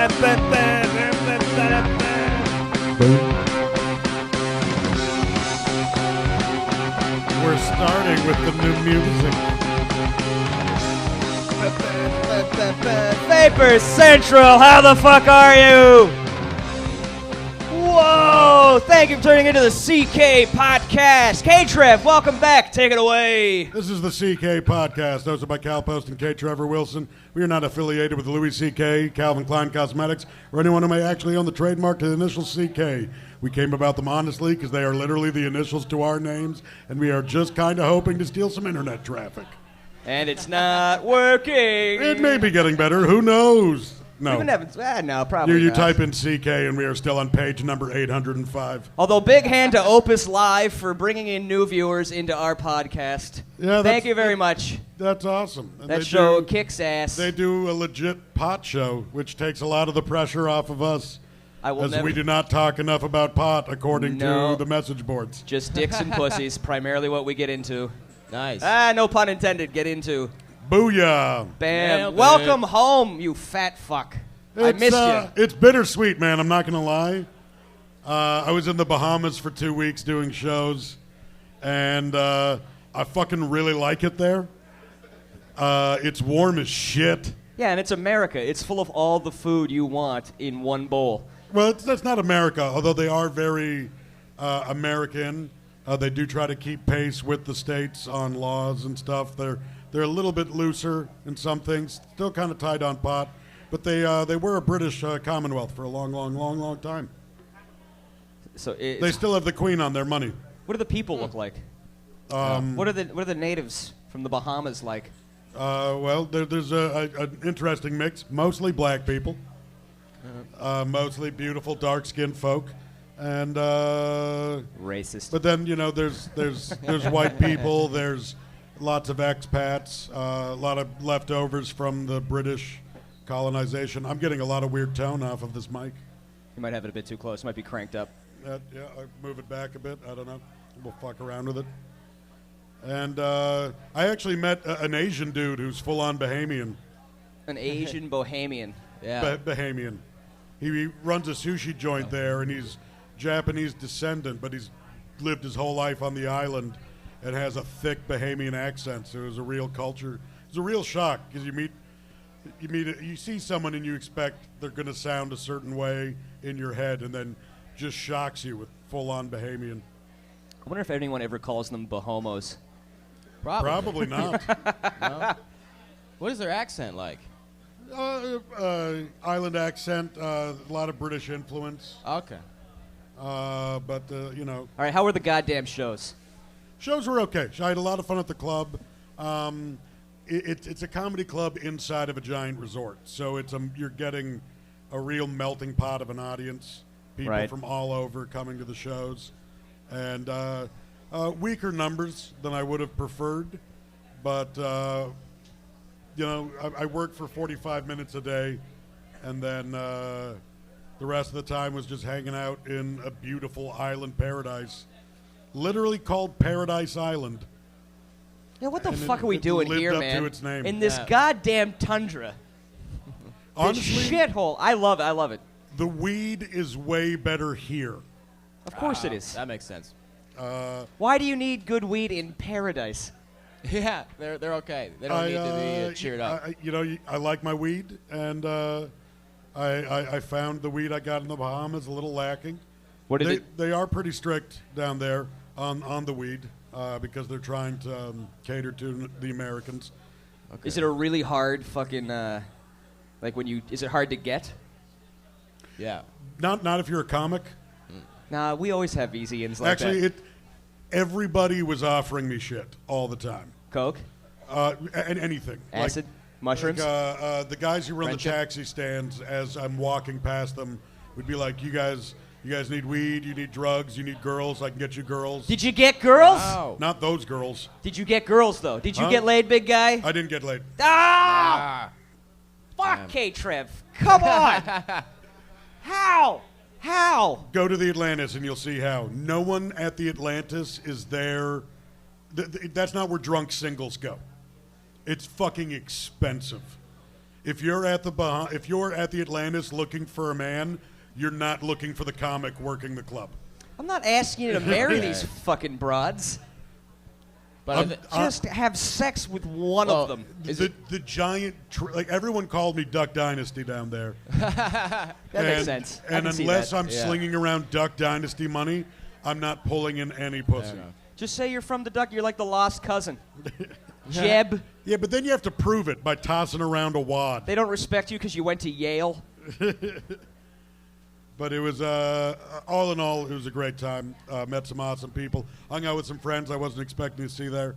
We're starting with the new music. Vapor Central, how the fuck are you? Whoa! Thank you for turning into the CK POTcast. K-Trev, welcome back. Take it away. This is the CK Podcast, hosted by Cal Post and K. Trevor Wilson. We are not affiliated with Louis C.K., Calvin Klein Cosmetics, or anyone who may actually own the trademark to the initials CK. We came about them honestly because they are literally the initials to our names, and we are just kind of hoping to steal some internet traffic. And it's not working. It may be getting better. Who knows? No. No, probably You not. type in CK, and we are still on page number 805. Although, big hand to Opus Live for bringing in new viewers into our podcast. Yeah, Thank you very much. That's awesome. And That show kicks ass. They do a legit pot show, which takes a lot of the pressure off of us. We do not talk enough about pot, according to the message boards. Just dicks and pussies, primarily what we get into. Nice. No pun intended, get into. Booyah. Bam. Nailed Welcome home, you fat fuck. I missed you. It's bittersweet, man. I'm not going to lie. I was in the Bahamas for 2 weeks doing shows, and I fucking really like it there. It's warm as shit. Yeah, and it's America. It's full of all the food you want in one bowl. Well, that's not America, although they are very American. They do try to keep pace with the states on laws and stuff. They're a little bit looser in some things, still kind of tied on pot, but they were a British Commonwealth for a long time. So they still have the Queen on their money. What do the people look like? What are the natives from the Bahamas like? Well, there's an interesting mix. Mostly black people, mostly beautiful dark-skinned folk, and racist. But then there's white people. There's lots of expats. A lot of leftovers from the British colonization. I'm getting a lot of weird tone off of this mic. You might have it a bit too close. Might be cranked up. Yeah, I move it back a bit. I don't know. We'll fuck around with it. And I actually met an Asian dude who's full-on Bahamian. An Asian Bohemian. Yeah. Bahamian. He runs a sushi joint there, and he's Japanese descendant, but he's lived his whole life on the island and has a thick Bahamian accent. So it was a real culture. It was a real shock because you see someone and you expect they're going to sound a certain way in your head, and then just shocks you with full-on Bahamian. I wonder if anyone ever calls them Bahomos. Probably not. No? What is their accent like? Island accent, a lot of British influence. Okay. But All right, how were the goddamn shows? Shows were okay. I had a lot of fun at the club. It's a comedy club inside of a giant resort, so you're getting a real melting pot of an audience. People from all over coming to the shows, and weaker numbers than I would have preferred. But I worked for 45 minutes a day, and then the rest of the time was just hanging out in a beautiful island paradise. Literally called Paradise Island. Yeah, what the fuck are we doing here, man? It lived up to its name. In this goddamn tundra. Honestly, shithole. I love it. The weed is way better here. Of course it is. That makes sense. Why do you need good weed in paradise? Yeah, they're okay. They don't need to be cheered up. I like my weed, and I found the weed I got in the Bahamas a little lacking. They are pretty strict down there on the weed because they're trying to cater to the Americans. Okay. Is it a really hard fucking is it hard to get? Yeah. Not if you're a comic. Nah, we always have easy-ins like that. Actually, everybody was offering me shit all the time. Coke? And anything. Acid? Mushrooms? The guys who run the taxi stands, as I'm walking past them, would be like, you guys need weed, you need drugs, you need girls, I can get you girls. Did you get girls? Wow. Not those girls. Did you get girls, though? Did you get laid, big guy? I didn't get laid. Ah! Fuck K-Trev. Come on! How? Go to the Atlantis and you'll see how. No one at the Atlantis is there. That's not where drunk singles go. It's fucking expensive. if you're at the Atlantis looking for a man, you're not looking for the comic working the club. I'm not asking you to marry these fucking broads. But Just have sex with one of them. The giant, like everyone called me Duck Dynasty down there. That makes sense. And unless I'm slinging around Duck Dynasty money, I'm not pulling in any pussy. Just say you're from the Duck. You're like the lost cousin. Jeb. Yeah, but then you have to prove it by tossing around a wad. They don't respect you because you went to Yale. But it was, all in all, it was a great time. Met some awesome people. Hung out with some friends I wasn't expecting to see there.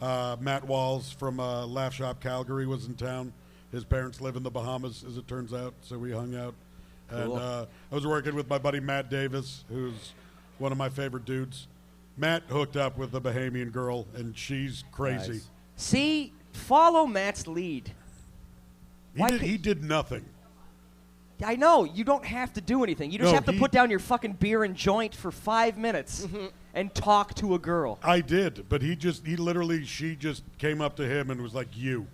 Matt Walls from Laugh Shop Calgary was in town. His parents live in the Bahamas, as it turns out, so we hung out. Cool. And I was working with my buddy Matt Davis, who's one of my favorite dudes. Matt hooked up with a Bahamian girl, and she's crazy. Nice. See, follow Matt's lead. He did nothing. I know. You don't have to do anything. You just have to put down your fucking beer and joint for 5 minutes and talk to a girl. I did, but she just came up to him and was like, you.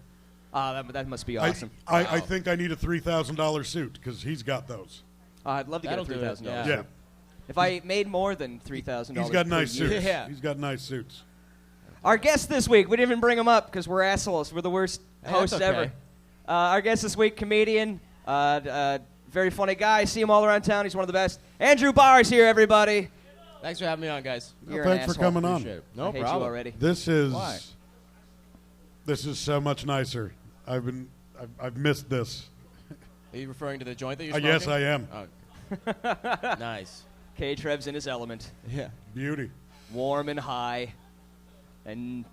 That must be awesome. I think I need a $3,000 suit because he's got those. I'd love to get a $3,000 Yeah. suit. If I made more than $3,000 He's got nice per year. suits. Yeah. He's got nice suits. Our guest this week, we didn't even bring him up because we're assholes. We're the worst hosts that's okay. ever. Our guest this week, comedian, very funny guy. See him all around town. He's one of the best. Andrew Barr is here, everybody. Thanks for having me on, guys. You're Thanks an for coming on. Appreciate it. No I hate problem. you already. This is Why? This is so much nicer. I've missed this. Are you referring to the joint that you're smoking? Yes, I am. Oh. Nice. K-Trev's in his element. Yeah. Beauty. Warm and high. And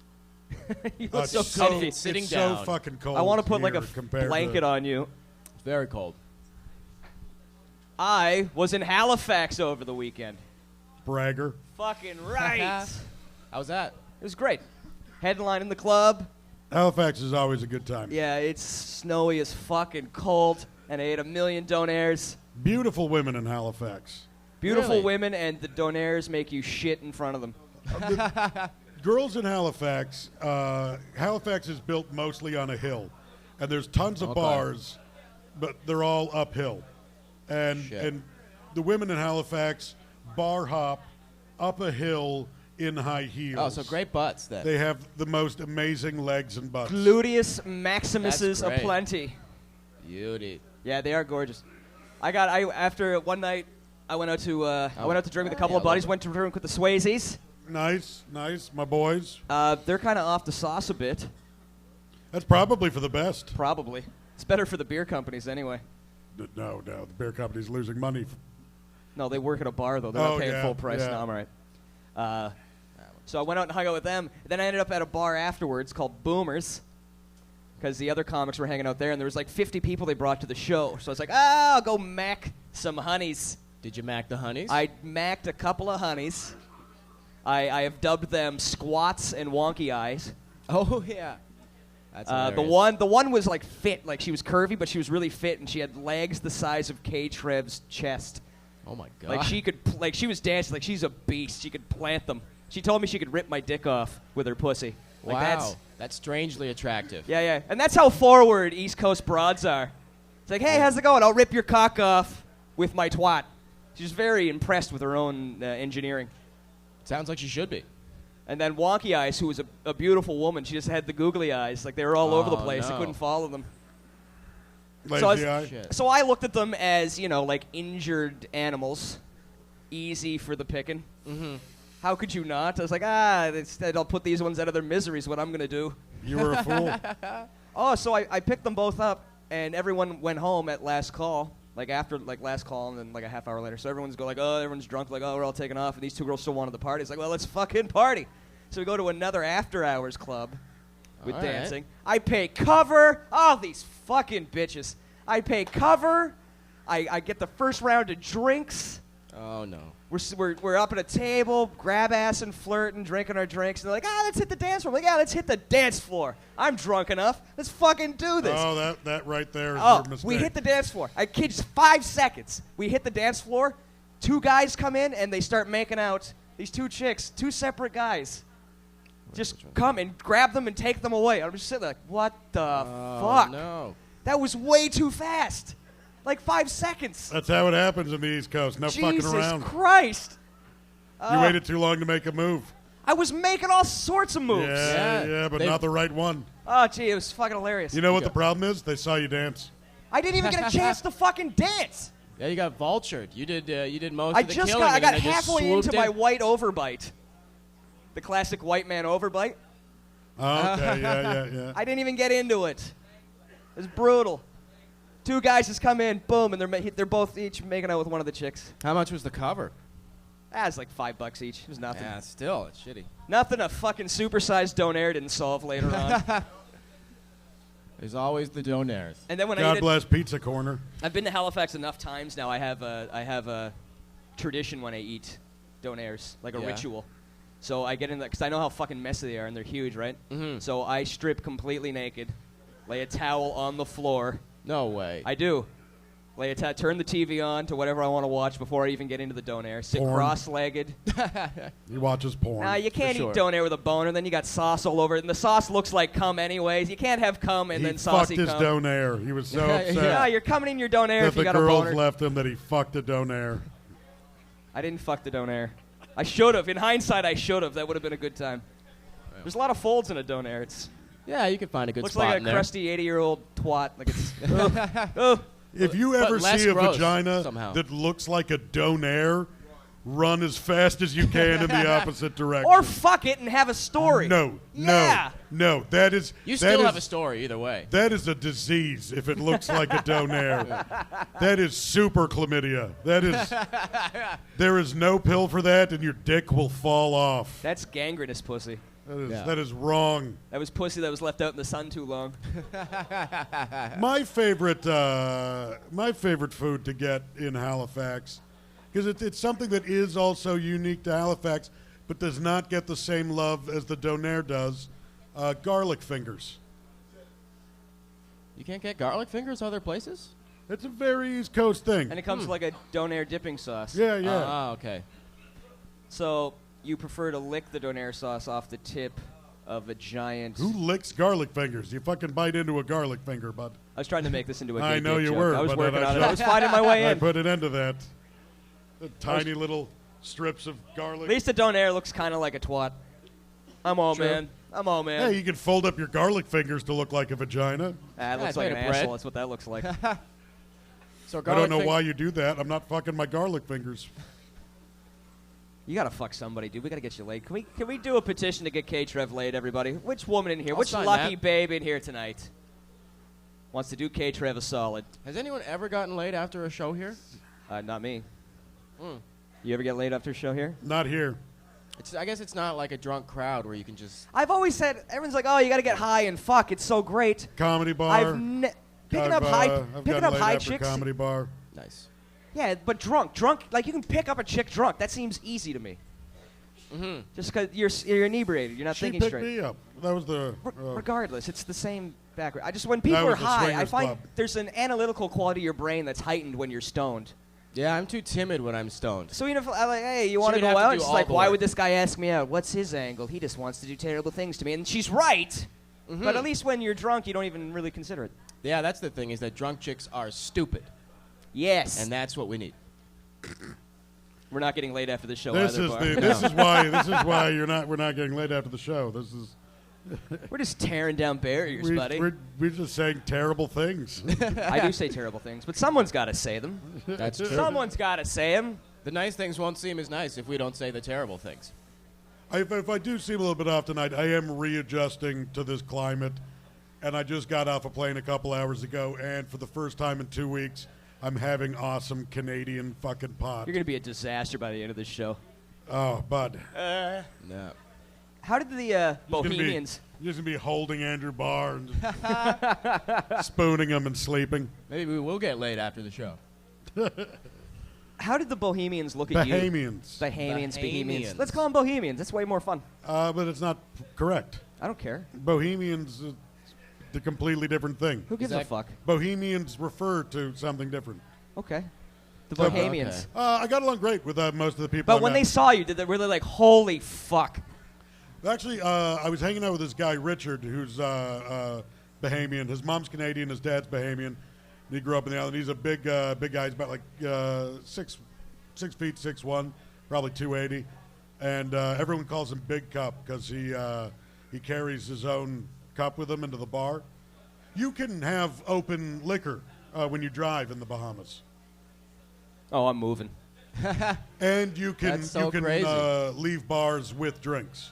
you look It's so comfy. Sitting it's down. so fucking cold. I want to put like a here compared blanket to, on you. It's very cold. I was in Halifax over the weekend. Bragger. Fucking right. How's that? It was great. Headline in the club. Halifax is always a good time. Yeah, it's snowy as fucking cold, and I ate a million donaires. Beautiful women in Halifax. Beautiful Really? women, and the donaires make you shit in front of them. Girls in Halifax. Halifax is built mostly on a hill, and there's tons of bars, but they're all uphill. And the women in Halifax bar hop up a hill in high heels. Oh, so great butts then. They have the most amazing legs and butts. Gluteus maximuses That's great. aplenty. Beauty. Yeah, they are gorgeous. After one night, I went out to drink with a couple yeah, of buddies. I love it. Went to drink with the Swayzes. Nice, my boys. They're kind of off the sauce a bit. That's probably for the best. Probably. It's better for the beer companies anyway. No, the beer company's losing money. No, they work at a bar though. They're not paying full price. yeah. No, I'm all right. So I went out and hung out with them. Then I ended up at a bar afterwards called Boomers, because the other comics were hanging out there, and there was like 50 people they brought to the show. So I was like, I'll go mac some honeys. Did you mac the honeys? I macked a couple of honeys. I have dubbed them Squats and Wonky Eyes. Oh yeah. That's The one was like fit, like she was curvy, but she was really fit, and she had legs the size of K-Trev's chest. Oh my god. Like she was dancing like she's a beast. She could plant them. She told me she could rip my dick off with her pussy. Like Wow. That's strangely attractive. Yeah. And that's how forward East Coast broads are. It's like, hey, how's it going? I'll rip your cock off with my twat. She's very impressed with her own engineering. Sounds like she should be. And then Wonky Eyes, who was a beautiful woman, she just had the googly eyes. Like they were all over the Oh, place. I no. couldn't follow them. Lazy eye. Shit. So I looked at them as, like injured animals. Easy for the picking. Mm-hmm. How could you not? I was like, I'll put these ones out of their misery is what I'm going to do. You were a fool. Oh, so I picked them both up, and everyone went home at last call, like after last call, and then like a half hour later. So everyone's everyone's drunk, like, oh, we're all taking off, and these two girls still wanted the party. It's like, well, let's fucking party. So we go to another after-hours club with All right. dancing. I pay cover. Oh, these fucking bitches. I pay cover. I get the first round of drinks. Oh no. We're up at a table, grab ass and flirting, drinking our drinks, and they're like, let's hit the dance floor. I'm like, yeah, let's hit the dance floor. I'm drunk enough. Let's fucking do this. Oh, that right there is Oh, your mistake. we hit the dance floor. I kid you, 5 seconds. We hit the dance floor. 2 guys come in, and they start making out. These 2 chicks, 2 separate guys, just come and grab them and take them away. I'm just sitting there like, what the fuck? No. That was way too fast. Like 5 seconds. That's how it happens in the East Coast. No fucking around. Jesus Christ. You waited too long to make a move. I was making all sorts of moves. Yeah, but not the right one. Oh, gee, it was fucking hilarious. You know what the problem is? They saw you dance. I didn't even get a chance to fucking dance. Yeah, you got vultured. You did most of the killing. I got and then halfway into my white overbite. The classic white man overbite. Oh, okay, yeah. I didn't even get into it. It was brutal. 2 guys just come in, boom, and they're both each making out with one of the chicks. How much was the cover? That was like $5 each. It was nothing. Yeah, still, it's shitty. Nothing a fucking supersized donaire didn't solve later on. There's always the donaires. And then when God bless Pizza Corner. I've been to Halifax enough times now. I have a tradition when I eat donaires, like a ritual. So I get in that because I know how fucking messy they are, and they're huge, right? Mm-hmm. So I strip completely naked, lay a towel on the floor. No way. I do. Turn the TV on to whatever I want to watch before I even get into the donaire. Sit cross-legged. He watches porn. Nah, you can't eat donaire with a boner. Then you got sauce all over it, and the sauce looks like cum anyways. You can't have cum and then saucy cum. He fucked his donaire. He was so upset. Yeah, you're coming in your donaire if you got a boner. The girls left him that he fucked a donaire. I didn't fuck the donaire. I should have. In hindsight, I should have. That would have been a good time. There's a lot of folds in a donaire. Yeah, you can find a good looks spot like in a there. crusty 80-year-old twat. Like it's. If you ever see a vagina somehow. that looks like a donaire, run as fast as you can in the opposite direction. Or fuck it and have a story. No. That is. You still have a story either way. That is a disease if it looks like a donaire. That is super chlamydia. That is. There is no pill for that, and your dick will fall off. That's gangrenous pussy. That is wrong. That was pussy that was left out in the sun too long. My favorite food to get in Halifax, because it's something that is also unique to Halifax, but does not get the same love as the donaire does. Garlic fingers. You can't get garlic fingers other places? It's a very East Coast thing. And it comes like a donaire dipping sauce. Yeah. Oh, okay. So you prefer to lick the donaire sauce off the tip of a giant... Who licks garlic fingers? You fucking bite into a garlic finger, bud. I was trying to make this into a gay I know dick you joke. were. I was but working on it. I I was finding my way I in. put an end to that. The tiny little strips of garlic. At least the donaire looks kind of like a twat. I'm all man. Hey, you can fold up your garlic fingers to look like a vagina. It looks like an asshole. That's what that looks like. So I don't know why you do that. I'm not fucking my garlic fingers. You gotta fuck somebody, dude. We gotta get you laid. Can we do a petition to get K-Trev laid, everybody? Which woman in here, which lucky babe in here tonight wants to do K-Trev a solid? Has anyone ever gotten laid after a show here? Not me. You ever get laid after a show here? Not here. I guess it's not like a drunk crowd where you can just... I've always said, everyone's like, oh, you gotta get high and fuck. It's so great. Comedy bar. Picking up high after chicks. Comedy bar. Nice. Yeah, but drunk, like you can pick up a chick drunk. That seems easy to me. Mm-hmm. Just because you're inebriated, you're not thinking straight. She picked me up. That was the. Regardless, it's the same background. When people are high, I find there's an analytical quality of your brain that's heightened when you're stoned. Yeah, I'm too timid when I'm stoned. So even if I'm like, hey, you want to go out? She's like, why would this guy ask me out? What's his angle? He just wants to do terrible things to me, and she's right. Mm-hmm. But at least when you're drunk, you don't even really consider it. Yeah, that's the thing, is that drunk chicks are stupid. Yes. And that's what we need. We're not getting laid after the show this either, is Barr. this is why we're not getting laid after the show. This is we're just tearing down barriers, buddy. We're just saying terrible things. I do say terrible things, but someone's got to say them. That's true. Someone's got to say them. The nice things won't seem as nice if we don't say the terrible things. If I do seem a little bit off tonight, I am readjusting to this climate, and I just got off a plane a couple hours ago, and for the first time in 2 weeks, I'm having awesome Canadian fucking pot. You're going to be a disaster by the end of this show. Oh, bud. No. How did the Bohemians... You're just going to be holding Andrew Barr and spooning him and sleeping. Maybe we will get laid after the show. How did the Bohemians look at you? Bohemians. Let's call them Bohemians. That's way more fun. But it's not correct. I don't care. Bohemians... a completely different thing. Who gives a fuck? Bohemians refer to something different. Okay. The Bohemians. Okay. I got along great with most of the people. But when they saw you, were they like, holy fuck? Actually, I was hanging out with this guy, Richard, who's Bahamian. His mom's Canadian. His dad's Bahamian. And he grew up in the island. He's a big guy. He's about like 6 feet 6'1", probably 280. And everyone calls him Big Cup because he carries his own cup with him into the bar. You can have open liquor when you drive in the Bahamas. Oh, I'm moving. And you can That's so crazy. Leave bars with drinks.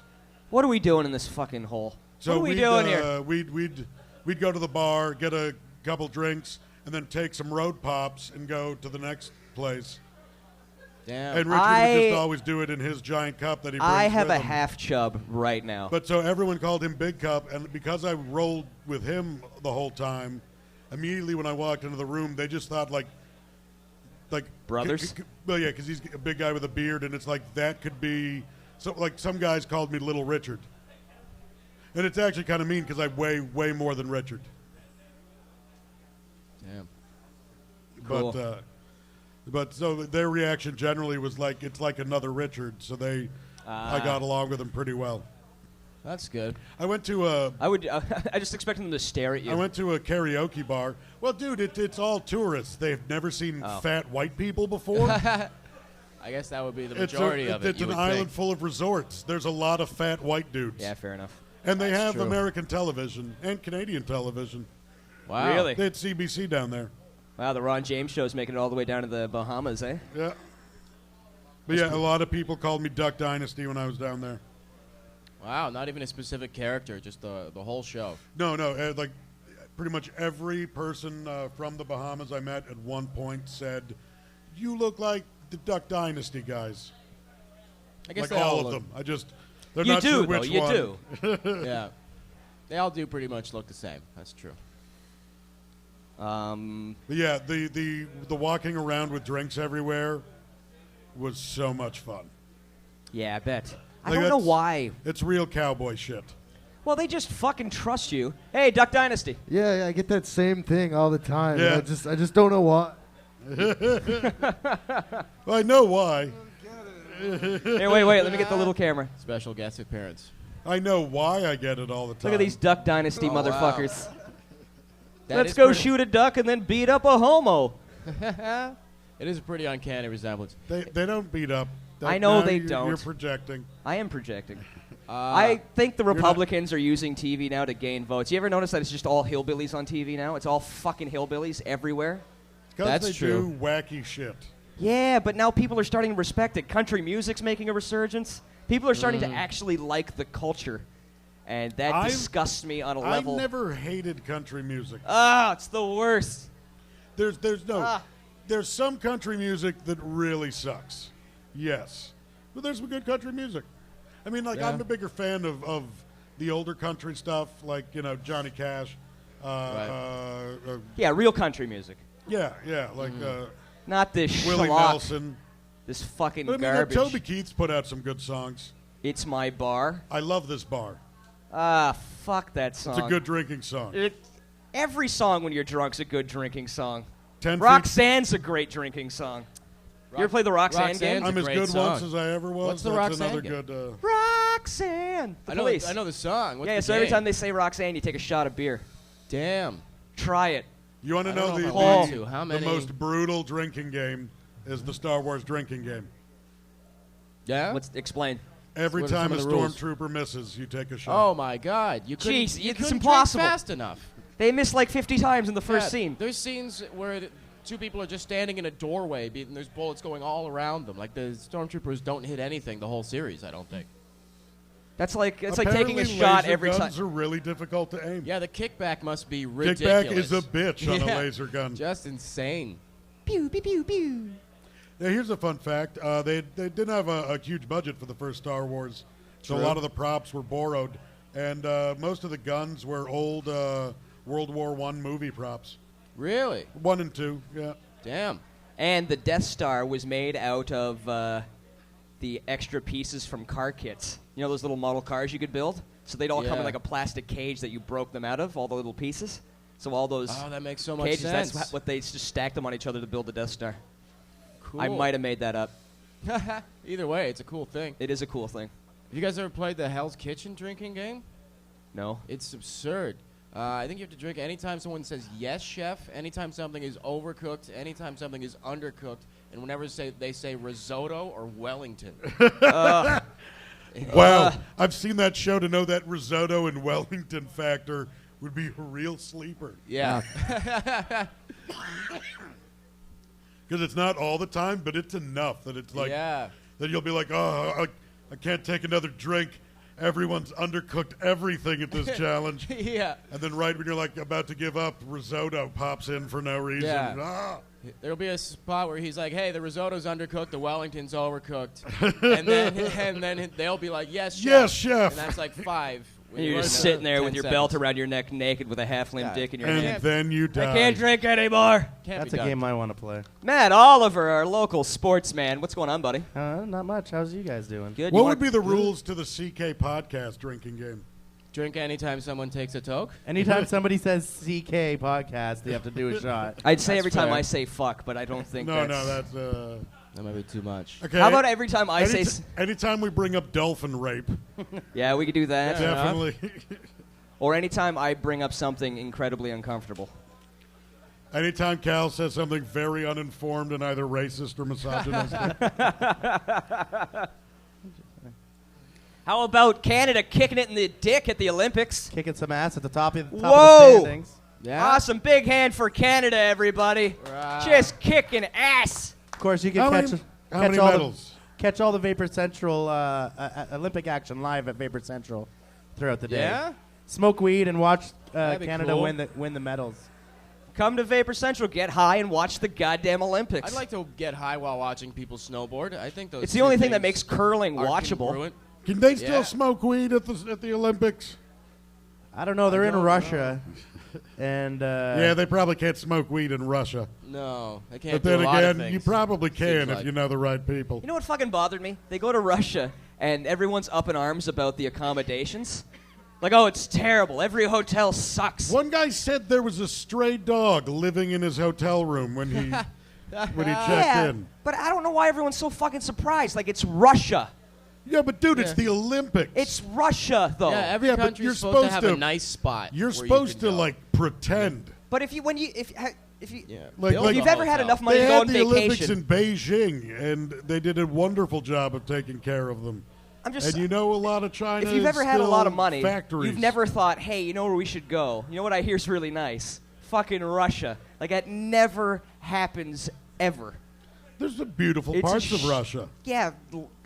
What are we doing in this fucking hole? So what are we doing here? We'd go to the bar, get a couple drinks, and then take some road pops and go to the next place. Damn. And Richard would just always do it in his giant cup that he brings I have with a him. half chub right now. But so everyone called him Big Cup, and because I rolled with him the whole time, immediately when I walked into the room, they just thought like brothers? Well, yeah, because he's a big guy with a beard, and it's like that could be. So like some guys called me Little Richard, and it's actually kind of mean because I weigh way more than Richard. Damn. Cool. But so their reaction generally was like it's like another Richard, so I got along with them pretty well. That's good. I went to a. I just expected them to stare at you. I went to a karaoke bar. Well, dude, it's all tourists. They've never seen fat white people before. I guess that would be the majority of it. It's an island full of resorts. There's a lot of fat white dudes. Yeah, fair enough. And they That's have true. American television and Canadian television. Wow. Really? They had CBC down there. Wow, the Ron James show's making it all the way down to the Bahamas, eh? Yeah. But yeah, a lot of people called me Duck Dynasty when I was down there. Wow, not even a specific character, just the whole show. No, like pretty much every person from the Bahamas I met at one point said, "You look like the Duck Dynasty guys." I guess like they all all of look, them. They're You not do, sure though. which You one. do. Yeah. They all do pretty much look the same. That's true. But yeah, the walking around with drinks everywhere was so much fun. Yeah, I bet. I Like, don't know that's- why. It's real cowboy shit. Well, they just fucking trust you. Hey, Duck Dynasty. Yeah, I get that same thing all the time. Yeah. I just don't know why. Well, I know why. Hey, wait. Let me get the little camera. Special guest appearance. I know why I get it all the time. Look at these Duck Dynasty Oh, wow. motherfuckers. That Let's is go pretty- shoot a duck and then beat up a homo. It is a pretty uncanny resemblance. They don't beat up. I know now they you're don't. projecting. I am projecting. I think the not- Republicans are using TV now to gain votes. You ever notice that it's just all hillbillies on TV now? It's all fucking hillbillies everywhere. Because That's they true. do wacky shit. Yeah, but now people are starting to respect it. Country music's making a resurgence. People are starting to actually like the culture. And that disgusts me on a level. I never hated country music. It's the worst. There's some country music that really sucks. Yes. But there's some good country music. I mean, like, Yeah. I'm a bigger fan of the older country stuff, like, Johnny Cash. Yeah, real country music. Yeah, like Not this Willie schlock, Nelson. this fucking But I mean, garbage. Toby Keith's put out some good songs. It's My Bar. I love this bar. Fuck that song. It's a good drinking song. Every song when you're drunk's a good drinking song. 10 feet. Roxanne's a great drinking song. You ever play the Roxanne game? Roxanne's I'm a as great good song. once as I ever was. What's the That's Roxanne another game? good. Roxanne. The Police. I know the song. What's Yeah, the so every game? time they say Roxanne, you take a shot of beer. Damn. Try it. You want to I know don't the, know if I want the, to. How the many? most brutal drinking game is the Star Wars drinking game. Yeah? Let's explain. Every What are time some a of the rules? stormtrooper misses, you take a shot. Oh my God! You couldn't. Jeez, you it's couldn't impossible. drink fast enough. They missed like 50 times in the first Yeah, scene. There's scenes where two people are just standing in a doorway, and there's bullets going all around them. Like the stormtroopers don't hit anything the whole series. I don't think. That's like it's Apparently like taking a shot laser every time. guns are really difficult to aim. Yeah, the kickback must be ridiculous. Kickback is a bitch on Yeah. a laser gun. Just insane. Pew pew pew pew. Now, here's a fun fact. They didn't have a huge budget for the first Star Wars, so a True. lot of the props were borrowed, and most of the guns were old World War I movie props. Really? 1 and 2, yeah. Damn. And the Death Star was made out of the extra pieces from car kits. You know those little model cars you could build? So they'd all come in Yeah. like a plastic cage that you broke them out of, all the little pieces. So all those Oh, that makes so much cages, sense. that's what they just stacked them on each other to build the Death Star. Cool. I might have made that up. Either way, it's a cool thing. It is a cool thing. Have you guys ever played the Hell's Kitchen drinking game? No. It's absurd. I think you have to drink anytime someone says yes, chef, anytime something is overcooked, anytime something is undercooked, and whenever they say risotto or Wellington. Wow. I've seen that show to know that risotto and Wellington factor would be a real sleeper. Yeah. Because it's not all the time, but it's enough that it's like, Yeah. that you'll be like, oh, I can't take another drink. Everyone's undercooked everything at this challenge. Yeah. And then right when you're like about to give up, risotto pops in for no reason. Yeah. Ah. There'll be a spot where he's like, hey, the risotto's undercooked, the Wellington's overcooked. and then they'll be like, yes, chef. Yes, chef. And that's like 5. And you're just sitting there with your belt around your neck naked with a half-limb dick in your And hand. then you die. I can't drink anymore. That's a game I want to play. Matt Oliver, our local sportsman. What's going on, buddy? Not much. How's you guys doing? Good. What would be the rules to the CK podcast drinking game? Drink anytime someone takes a toke. Anytime somebody says CK podcast, they have to do a shot. I'd say That's every time fair. I say fuck, but I don't think No, that's... That might be too much. Okay. How about every time I say... Anytime we bring up dolphin rape, Yeah, we could do that. definitely. Or anytime I bring up something incredibly uncomfortable. Anytime Cal says something very uninformed and either racist or misogynistic. How about Canada kicking it in the dick at the Olympics? Kicking some ass at the top of the Whoa! standings. Yeah. Awesome. Big hand for Canada, everybody. Right. Just kicking ass. Of course, you can How catch many all medals? catch all the Vapor Central Olympic action live at Vapor Central throughout the day. Yeah? Smoke weed and watch That'd be Canada cool. win the medals. Come to Vapor Central, get high, and watch the goddamn Olympics. I'd like to get high while watching people snowboard. I think those It's the two only thing that things makes curling are watchable. congruent. Can they still Yeah. smoke weed at the Olympics? I don't know. They're in don't Russia, and Yeah, they probably can't smoke weed in Russia. No, they can't But do then a lot of again, things. you probably can if like. you know the right people. You know what fucking bothered me? They go to Russia, and everyone's up in arms about the accommodations. Like, oh, it's terrible. Every hotel sucks. One guy said there was a stray dog living in his hotel room when he checked Yeah, in. but I don't know why everyone's so fucking surprised. Like, it's Russia. Yeah, but dude, it's Yeah. the Olympics. It's Russia, though. Yeah, every Yeah, but country's you're supposed to have supposed a to- nice spot. You're where you supposed can to go. like pretend. But if you Like- if you've ever had hotel. enough money They to go had on the vacation, Olympics in Beijing, and they did a wonderful job of taking care of them. I'm just. And you know, a lot of China. If you've is ever had a still lot of money, factories. you've never thought, hey, you know where we should go? You know what I hear is really nice? Fucking Russia. Like, that never happens ever. There's some beautiful It's a parts of Russia, Yeah,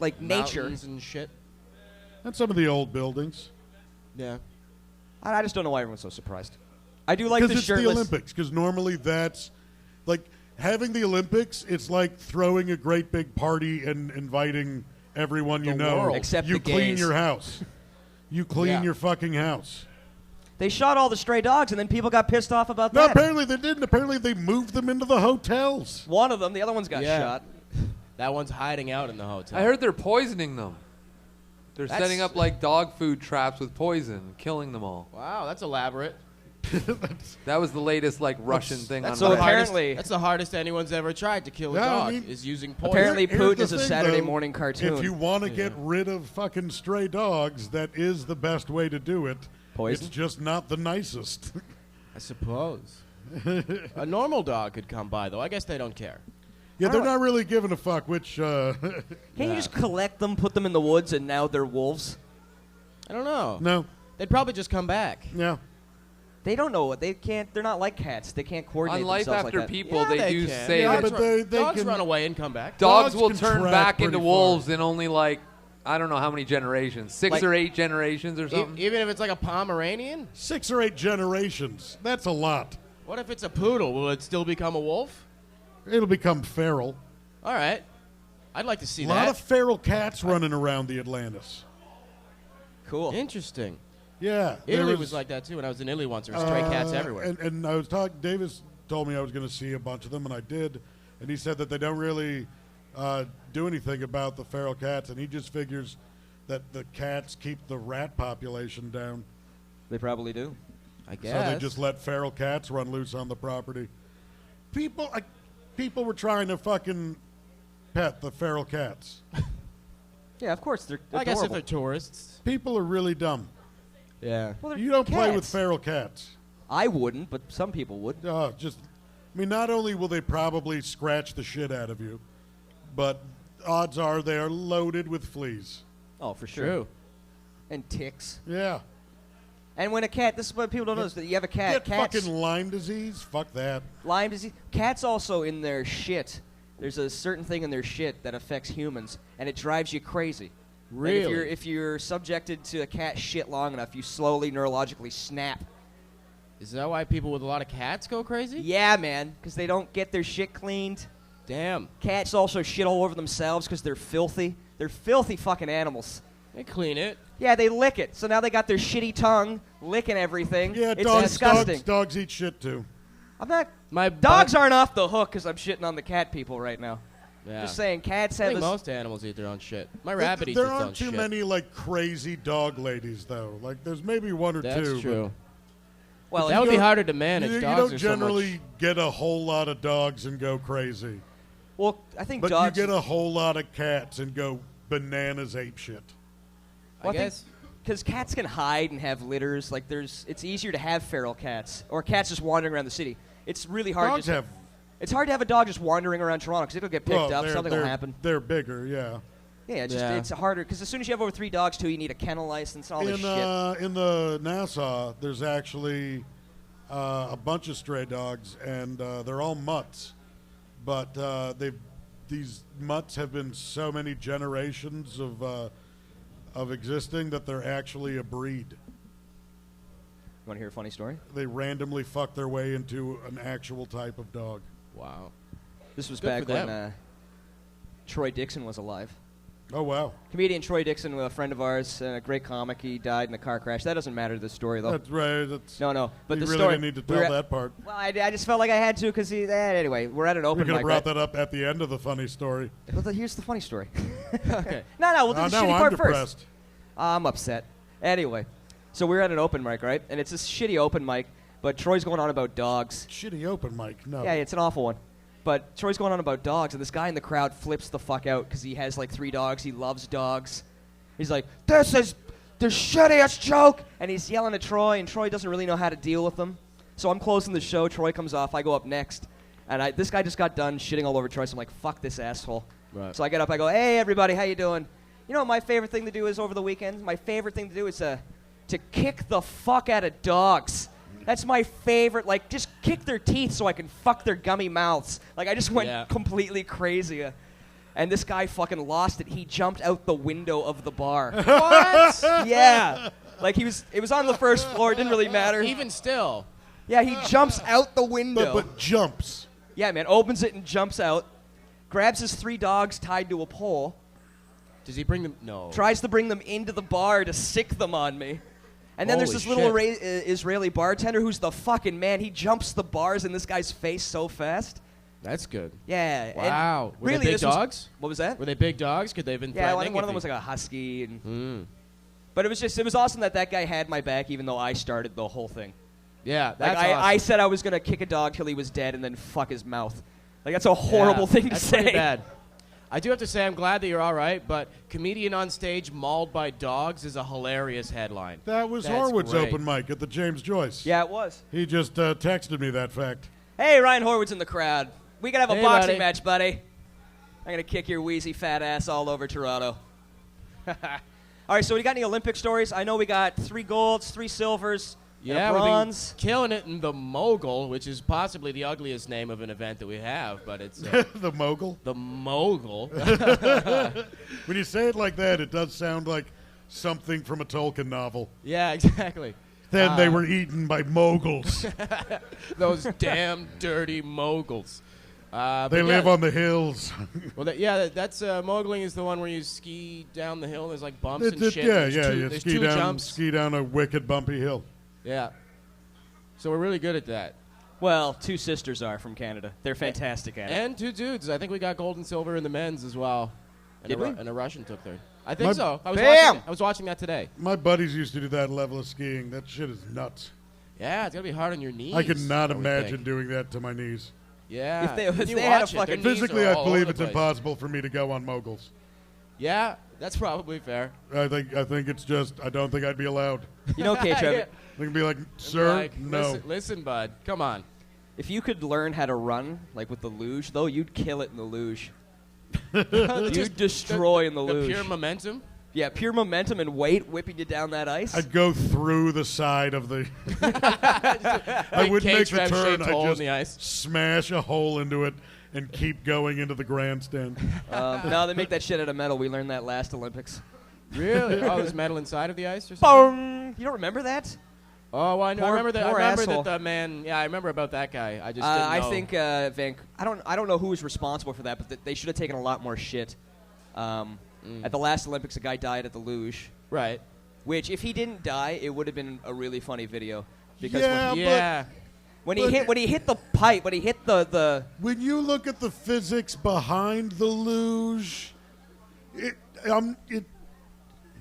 like nature. Mountains and shit. and some of the old buildings. Yeah. I just don't know why everyone's so surprised. I do like Because the it's the shirtless. Olympics. Because normally that's like having the Olympics. It's like throwing a great big party and inviting everyone you The know. world. Except you the clean gays. your house. You clean Yeah. your fucking house. They shot all the stray dogs, and then people got pissed off about No, that. apparently they didn't. Apparently they moved them into the hotels. One of them, the other one's got Yeah. shot. That one's hiding out in the hotel. I heard they're poisoning them. They're That's- setting up like dog food traps with poison, killing them all. Wow, that's elaborate. That was the latest like Russian thing on That's So the Reddit. apparently- hardest, that's the hardest anyone's ever tried to kill a Yeah, I dog mean- is using poison. Apparently, Here's Putin the is a thing, Saturday though. morning cartoon. If you want to get rid of fucking stray dogs, that is the best way to do it. Poison? It's just not the nicest. I suppose. A normal dog could come by, though. I guess they don't care. Yeah, I they're don't- not really giving a fuck which. Can't you just collect them, put them in the woods, and now they're wolves? I don't know. No, They'd probably just come back. yeah. They don't know what they can't. They're not like cats. They can't coordinate On Life themselves After like that. People, Yeah, they do can. say Yeah, that but they dogs can- run away and come back. dogs Dogs will can turn track back pretty into far. wolves in only like I don't know how many generations, 6 Like- or 8 generations or something. Even if it's like a Pomeranian? 6 or 8 generations. That's a lot. What if it's a poodle? Will it still become a wolf? It'll become feral. All right. I'd like to see A lot that. of feral cats running around the Atlantis. Cool. Interesting. Yeah. there Italy was like that, too. When I was in Italy once, there were stray cats everywhere. And I was talking. Davis told me I was going to see a bunch of them, and I did. And he said that they don't really do anything about the feral cats, and he just figures that the cats keep the rat population down. They probably do. I guess. So they just let feral cats run loose on the property. People were trying to fucking pet the feral cats. Yeah, of course. They're I guess if adorable. they're tourists. People are really dumb. Yeah. Well, they're You don't play with cats. feral cats. I wouldn't, but some people would. Not only will they probably scratch the shit out of you, but odds are they are loaded with fleas. Oh, for sure. True. And ticks. Yeah. And when a cat, this is what people don't know, is that you have a cat. Get fucking Lyme disease? Fuck that. Lyme disease. Cats also in their shit. There's a certain thing in their shit that affects humans, and it drives you crazy. Really? Like if you're subjected to a cat shit long enough, you slowly neurologically snap. Is that why people with a lot of cats go crazy? Yeah, man, because they don't get their shit cleaned. Damn. Cats also shit all over themselves because they're filthy. They're filthy fucking animals. They clean it. Yeah, they lick it. So now they got their shitty tongue licking everything. Yeah, it's dogs disgusting. dogs eat shit too. I'm not. My Dogs aren't off the hook because I'm shitting on the cat people right now. Yeah. Just saying, cats I have think this. most animals eat their own shit. My rabbit eats There its own aren't too shit. many like crazy dog ladies though. Like there's maybe one or That's two. true. Well, That if would you be go- harder to manage. You Dogs don't are generally so much. get a whole lot of dogs and go crazy, Well, I think but dogs. you get a whole lot of cats and go bananas ape shit. Well, I guess. Because cats can hide and have litters. Like it's easier to have feral cats or cats just wandering around the city. It's really hard. Dogs have. It's hard to have a dog just wandering around Toronto because it'll get picked Well, up. Something will they're- happen. They're bigger, yeah. Yeah, Yeah. it's harder because as soon as you have over 3 dogs too, you need a kennel license and all this shit. In the Nassau, there's actually a bunch of stray dogs, and they're all mutts. But these mutts have been so many generations of existing that they're actually a breed. You want to hear a funny story? They randomly fuck their way into an actual type of dog. Wow. This was Good back for them. when Troy Dixon was alive. Oh wow, Comedian Troy Dixon, a friend of ours, a great comic. He died in a car crash. That doesn't matter to the story, though. that's right. That's No. But you the really story. didn't need to we were tell at- that part. Well, I just felt like I had to because anyway, we're at an We open could have mic. brought Right? that up at the end of the funny story. Well, here's the funny story. Okay. No, we'll do the now shitty I'm part depressed. first. I'm upset. Anyway, so we're at an open mic, right? And it's this shitty open mic, but Troy's going on about dogs. Shitty open mic. No. Yeah, it's an awful one. But Troy's going on about dogs, and this guy in the crowd flips the fuck out because he has like 3 dogs. He loves dogs. He's like, "This is the shittiest joke!" And he's yelling at Troy, and Troy doesn't really know how to deal with them. So I'm closing the show. Troy comes off. I go up next. And this guy just got done shitting all over Troy, so I'm like, fuck this asshole. Right. So I get up, I go, "Hey, everybody, how you doing? You know what my favorite thing to do is over the weekend? My favorite thing to do is to kick the fuck out of dogs. That's my favorite. Like, just kick their teeth so I can fuck their gummy mouths." Like, I just went Yeah. completely crazy. And this guy fucking lost it. He jumped out the window of the bar. What? Yeah. Like, it was on the first floor. It didn't really matter. Even still. Yeah, he jumps out the window. But jumps. Yeah, man, opens it and jumps out. Grabs his 3 dogs tied to a pole. Does he bring them? No. Tries to bring them into the bar to sick them on me. And then there's Holy this little shit. Israeli bartender who's the fucking man. He jumps the bars in this guy's face so fast. That's good. Yeah. and Wow. Were really, they big this was- dogs? what was that? Were they big dogs? Could they have been Yeah, I threatening? think one of if them was he- like a husky. And, Mm. but it was awesome that guy had my back even though I started the whole thing. Yeah, Like, that's I awesome. said I was going to kick a dog till he was dead and then fuck his mouth. Like, that's a horrible Yeah, thing to that's say. pretty bad. I do have to say I'm glad that you're all right, but comedian on stage mauled by dogs is a hilarious headline. That was That's Harwood's great. open mic at the James Joyce. Yeah, it was. He just texted me that fact. Hey, Ryan Horwood's in the crowd. We could have a Hey, boxing buddy. match, buddy. I'm going to kick your wheezy fat ass all over Toronto. All right, so we got any Olympic stories? I know we got 3 golds, 3 silvers, Yeah, and a we've been bronze. killing it in the mogul, which is possibly the ugliest name of an event that we have, but it's The mogul. the mogul. When you say it like that, it does sound like something from a Tolkien novel. Yeah, exactly. Then they were eaten by moguls. Those damn dirty moguls. They live on the hills. Well, that's moguling is the one where you ski down the hill. There's like bumps and It's- shit. yeah, There's yeah. two, You there's ski 2 down, jumps. ski down a wicked bumpy hill. Yeah. So we're really good at that. Well, 2 sisters are from Canada. They're fantastic at it. And 2 dudes. I think we got gold and silver in the men's as well. And Did we? And a Russian took third. I think My- so. Bam! I was watching that today. My buddies used to do that level of skiing. That shit is nuts. Yeah, it's gonna be hard on your knees. I could not I would imagine think. doing that to my knees. Yeah. If they- When if you they had a watch it, their fucking- knees Physically, are I all over believe the it's place. impossible for me to go on moguls. Yeah, that's probably fair. I think it's just I don't think I'd be allowed. You know, K-Trev, They can be like, And be sir, like, no. Listen, bud. Come on. If you could learn how to run, like with the luge, though, you'd kill it in the luge. Just You'd destroy in the the luge. pure momentum. Yeah, pure momentum and weight whipping you down that ice. I'd go through the side of the. I Big would make the K-Trap turn. shaped hole in I'd the ice. just smash a hole into it and keep going into the grandstand. No, they make that shit out of metal. We learned that last Olympics. Really? Oh, there's metal inside of the ice or something? Boom! You don't remember that? Oh, I know. I Poor- remember that. I poor remember asshole. that the man. Yeah, I remember about that guy. I just didn't I know. think I don't know who was responsible for that, but they should have taken a lot more shit. At the last Olympics, a guy died at the luge. Right. Which, if he didn't die, it would have been a really funny video. Because Yeah, Yeah. when but- he hit the pipe, when he hit the When you look at the physics behind the luge,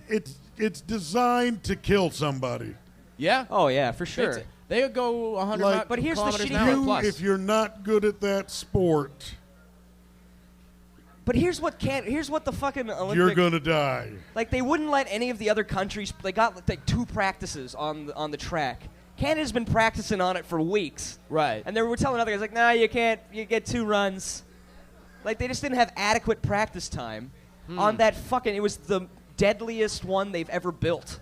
it's designed to kill somebody. Yeah. oh yeah, for sure. They would go 100 Like- But here's the kilometers shitty an hour thing. plus. If you're not good at that sport, But here's what the fucking Olympic you're gonna die. like they wouldn't let any of the other countries. They got like 2 practices on the track. Canada's been practicing on it for weeks. Right. And they were telling other guys, like, nah, you can't. You get 2 runs. Like, they just didn't have adequate practice time on that fucking. It was the deadliest one they've ever built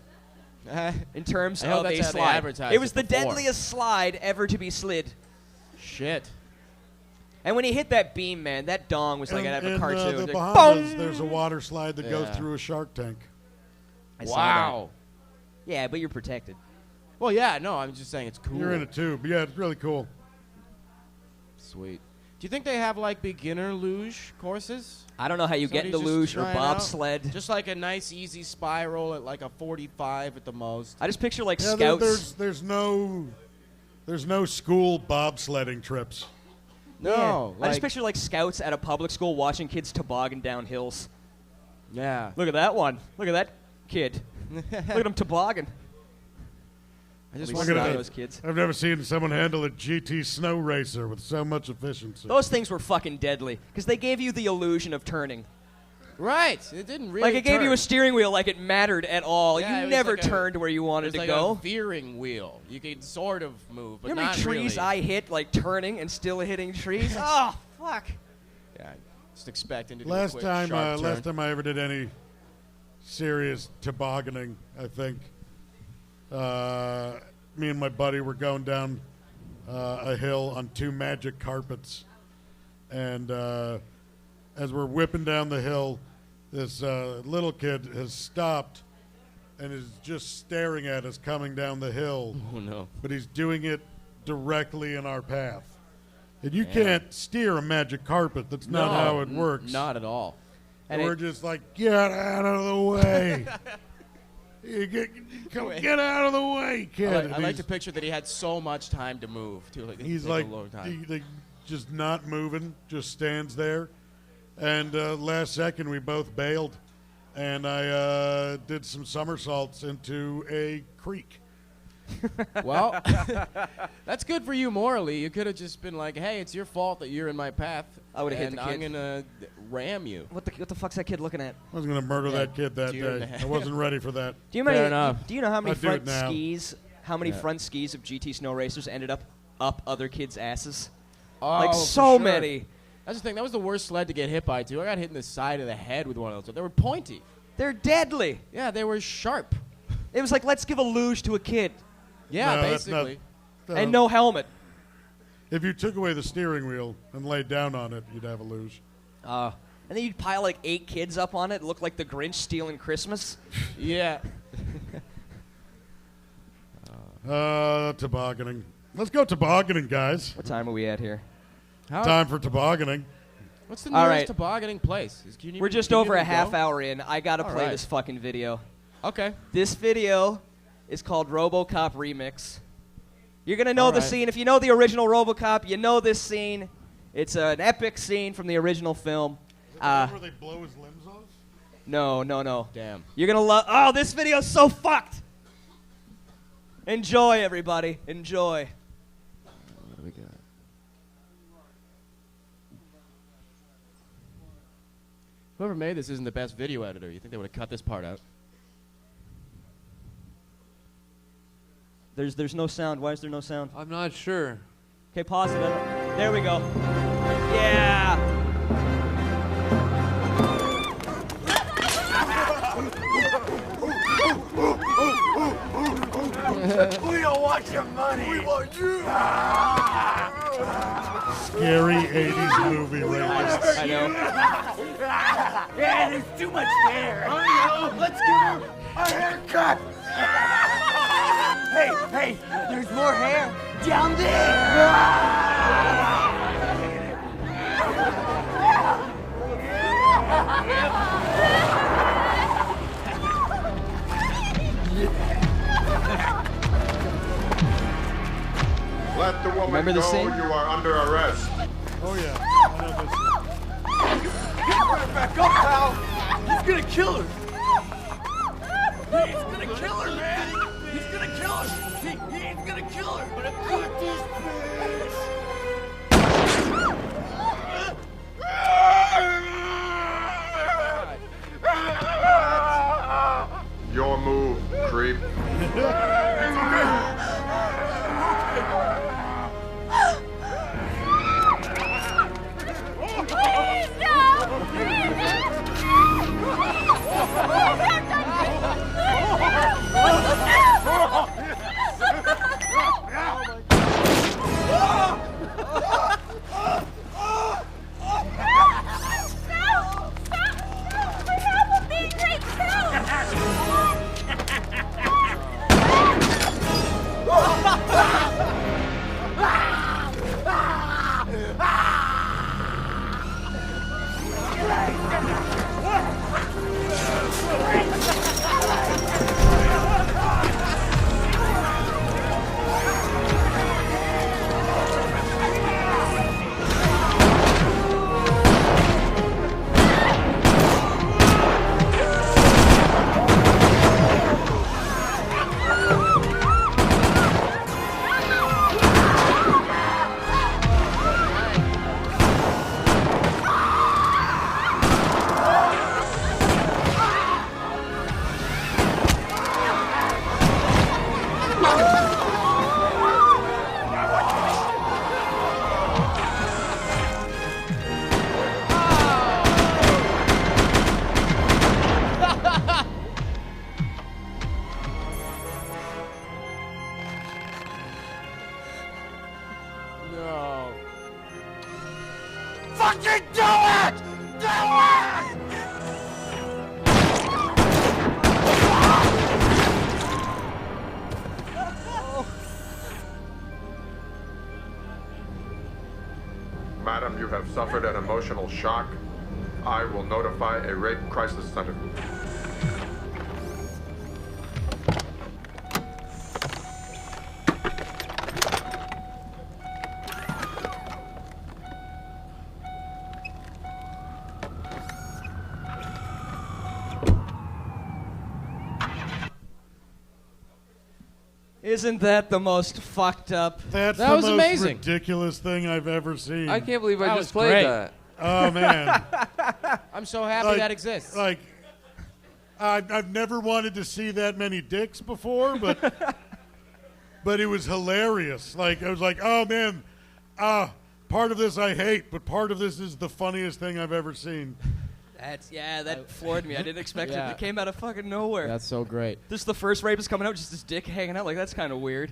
in terms I hope of that's a how they slide. advertised It was it the before. deadliest slide ever to be slid. Shit. And when he hit that beam, man, that dong was like out of a in cartoon. the Like, Bahamas, boom! there's a water slide that goes Yeah. through a shark tank. I saw Wow. that. Yeah, but you're protected. Well, yeah. No, I'm just saying it's cool. You're in a tube. Yeah, it's really cool. Sweet. Do you think they have like beginner luge courses? I don't know how you get into Somebody's just luge or trying out? bobsled. Just like a nice easy spiral at like a 45 at the most. I just picture like Yeah, scouts. there's no school bobsledding trips. No. I just like- picture like scouts at a public school watching kids toboggan down hills. Yeah. Look at that one. Look at that kid. Look at him toboggan. I just Look wonder at at that. those kids. I've never seen someone handle a GT snow racer with so much efficiency. Those things were fucking deadly because they gave you the illusion of turning. Right. It didn't really. Like it gave you turn. a steering wheel like it mattered at all. Yeah, it you was never like a- turned where you wanted It's to like go. a veering wheel. You could sort of move, but You know how not many trees really. I hit like turning and still hitting trees? Oh, fuck. Yeah. Just expecting to do last a quick time sharp turn. last time I ever did any serious tobogganing, I think me and my buddy were going down a hill on 2 magic carpets, and as we're whipping down the hill, this little kid has stopped and is just staring at us coming down the hill, Oh no. but he's doing it directly in our path. And you can't steer a magic carpet. That's not No, how it works. Not at all. And And we're it- just like, get out of the way. Get out of the way, kid. I And like to picture that he had so much time to move too. Like, he's take like, a long time. he just not moving, just stands there. And last second, we both bailed, and I did some somersaults into a creek. Well, that's good for you morally. You could have just been like, "Hey, it's your fault that you're in my path. I would've hit and the I'm kid. gonna ram you." What the fuck's that kid looking at? I was going to murder Yeah, that kid that deer in the day. head. I wasn't ready for that. Do you, Fair enough. do you know how many I'd do front it now. skis? How many Yeah. front skis of GT snow racers ended up other kids' asses? Oh, Like for so sure. many. That's the thing. That was the worst sled to get hit by too. I got hit in the side of the head with one of those. They were pointy. They're deadly. Yeah, they were sharp. It was like, let's give a luge to a kid Yeah, No, that's not- basically. and no helmet. If you took away the steering wheel and laid down on it, you'd have a luge. And then you'd pile like 8 kids up on it. It looked like the Grinch stealing Christmas. Yeah. Tobogganing. Let's go tobogganing, guys. What time are we at here? Time for tobogganing. What's the All nearest right. tobogganing place? We're just over a half hour in. I gotta All play right. this fucking video. Okay. This video is called RoboCop Remix. You're gonna know All the right. scene. If you know the original RoboCop, you know this scene. It's an epic scene from the original film. Where they blow his limbs off? No. Damn. You're gonna love. Oh, this video's so fucked. Enjoy, everybody. Enjoy. What do we got? Whoever made this isn't the best video editor. You think they would have cut this part out? There's no sound. Why is there no sound? I'm not sure. Okay, pause it. There we go. Yeah. We don't want your money. We want you. Scary 80s movie rapists. I know. Yeah, there's too much hair. I know. Let's give her a haircut. Hey, there's more hair down Let the woman Remember the go. scene? You are under arrest. Oh, yeah. I know this. Get right back up, pal. He's gonna kill her. He's gonna kill her, man. He's gonna kill her. He's gonna kill her. But I got this bitch. Your move, creep. Please, no! Fucking do it! Do it! Madam, you have suffered an emotional shock. I will notify a rape crisis center. Isn't that the most fucked up? That's That the was most amazing. ridiculous thing I've ever seen. I can't believe I That just was played great. that. Oh, man. I'm so happy Like- that exists. Like, I've never wanted to see that many dicks before, but but it was hilarious. Like, I was like, oh, man, part of this I hate, but part of this is the funniest thing I've ever seen. That floored me. I didn't expect Yeah. it. It came out of fucking nowhere. That's so great. This is the first rapist coming out, just his dick hanging out. Like, that's kind of weird.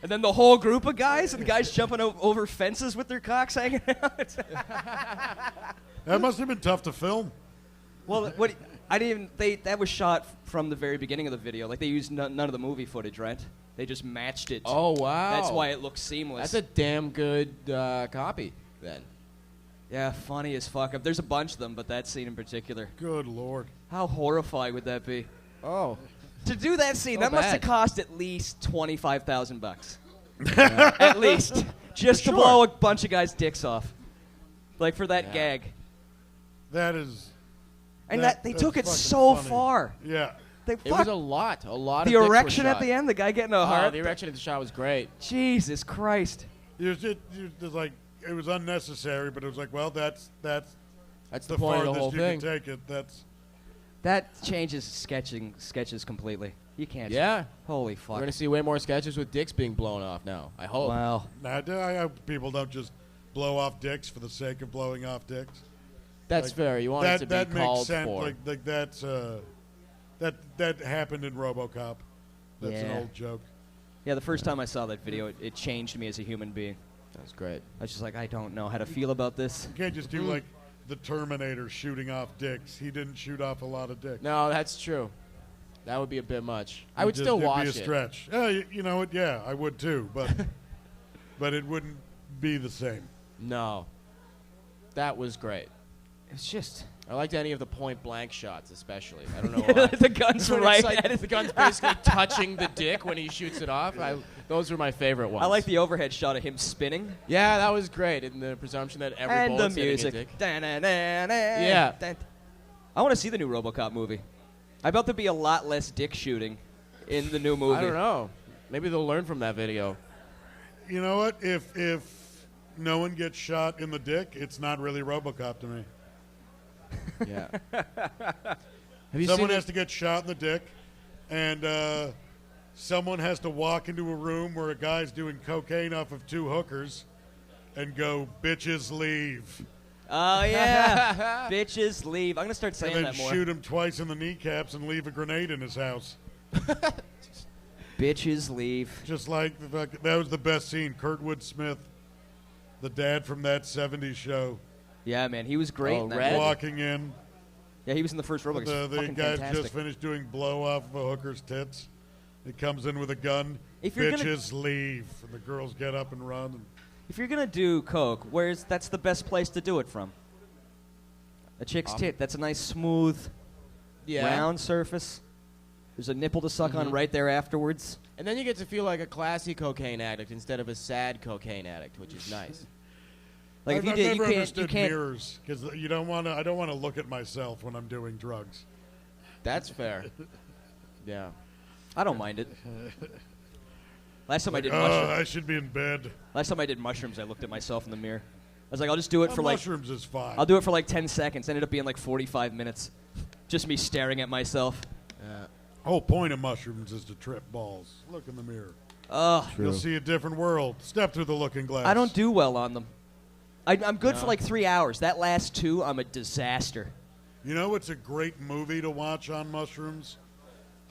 And then the whole group of guys, and the guys jumping over fences with their cocks hanging out. That must have been tough to film. Well, what I didn't even. That was shot from the very beginning of the video. Like, they used none of the movie footage, right? They just matched it. Oh, wow. That's why it looks seamless. That's a damn good copy, then. Yeah, funny as fuck. There's a bunch of them, but that scene in particular. Good Lord. How horrifying would that be? Oh. To do that scene, So that must have bad. cost at least $25,000. At least. Just to Sure. blow a bunch of guys' dicks off. Like, for that gag. That is. And That- they that's took it fucking so funny. far. Yeah. They It was a lot. A lot the of dicks were erection at shot. the end, the guy getting a Oh, heart. the erection at the shot was great. Jesus Christ. It was like, it was unnecessary, but it was like, well, that's That's the the point of farthest the whole you thing. can take it. That's That changes sketches completely. You can't. Yeah. Holy We're fuck. going to see way more sketches with dicks being blown off now. I hope. Wow. I hope people don't just blow off dicks for the sake of blowing off dicks. That's Like, fair. You want that it to be called makes sense. for. Like that's that happened in RoboCop. That's an Yeah. old joke. Yeah, the first time I saw that video, it changed me as a human being. That's great. I was just like, I don't know how to feel about this. You can't just do like the Terminator shooting off dicks. He didn't shoot off a lot of dicks. No, that's true. That would be a bit much. I would still it'd watch be a stretch. You know what? Yeah, I would too, but but it wouldn't be the same. No. That was great. It's just... I liked any of the point blank shots, especially. I don't know why. The gun's When right it's like at his... the gun's basically touching the dick when he shoots it off. Those were my favorite ones. I like the overhead shot of him spinning. Yeah, that was great. In the presumption that every And the bullet's hitting a music. dick. Yeah. I want to see the new RoboCop movie. I bet there'll be a lot less dick shooting in the new movie. I don't know. Maybe they'll learn from that video. You know what? If no one gets shot in the dick, it's not really RoboCop to me. Yeah. Have you Someone seen has to get shot in the dick, and someone has to walk into a room where a guy's doing cocaine off of two hookers and go, "Bitches leave," Oh, yeah. Bitches leave. I'm going to start saying and then that more. shoot him twice in the kneecaps and leave a grenade in his house. Bitches leave. Just like that was the best scene. Kurtwood Smith, the dad from that '70s show, Yeah, man. He was great. Oh, in that Red? movie. walking in. Yeah, he was in the first RoboCop. The Fucking guy's fantastic. just finished doing blow off of a hooker's tits. He comes in with a gun. If you're gonna- Bitches leave, and the girls get up and run. If you're going to do coke, that's the best place to do it from? A chick's tit. That's a nice, smooth, round surface. There's a nipple to suck on right there afterwards. And then you get to feel like a classy cocaine addict instead of a sad cocaine addict, which is nice. Like I've if you did, never you can't. You understood can't. mirrors because you don't want to. I don't want to look at myself when I'm doing drugs. That's fair. Yeah. I don't mind it. Last time I did Oh, mushrooms. I should be in bed. Last time I did mushrooms, I looked at myself in the mirror. I was like, I'll just do it for like. Mushrooms is fine. I'll do it for like 10 seconds. Ended up being like 45 minutes. Just me staring at myself. Whole point of mushrooms is to trip balls. Look in the mirror. Ugh. You'll see a different world. Step through the looking glass. I don't do well on them. I'm good for like 3 hours. That last 2, I'm a disaster. You know what's a great movie to watch on mushrooms?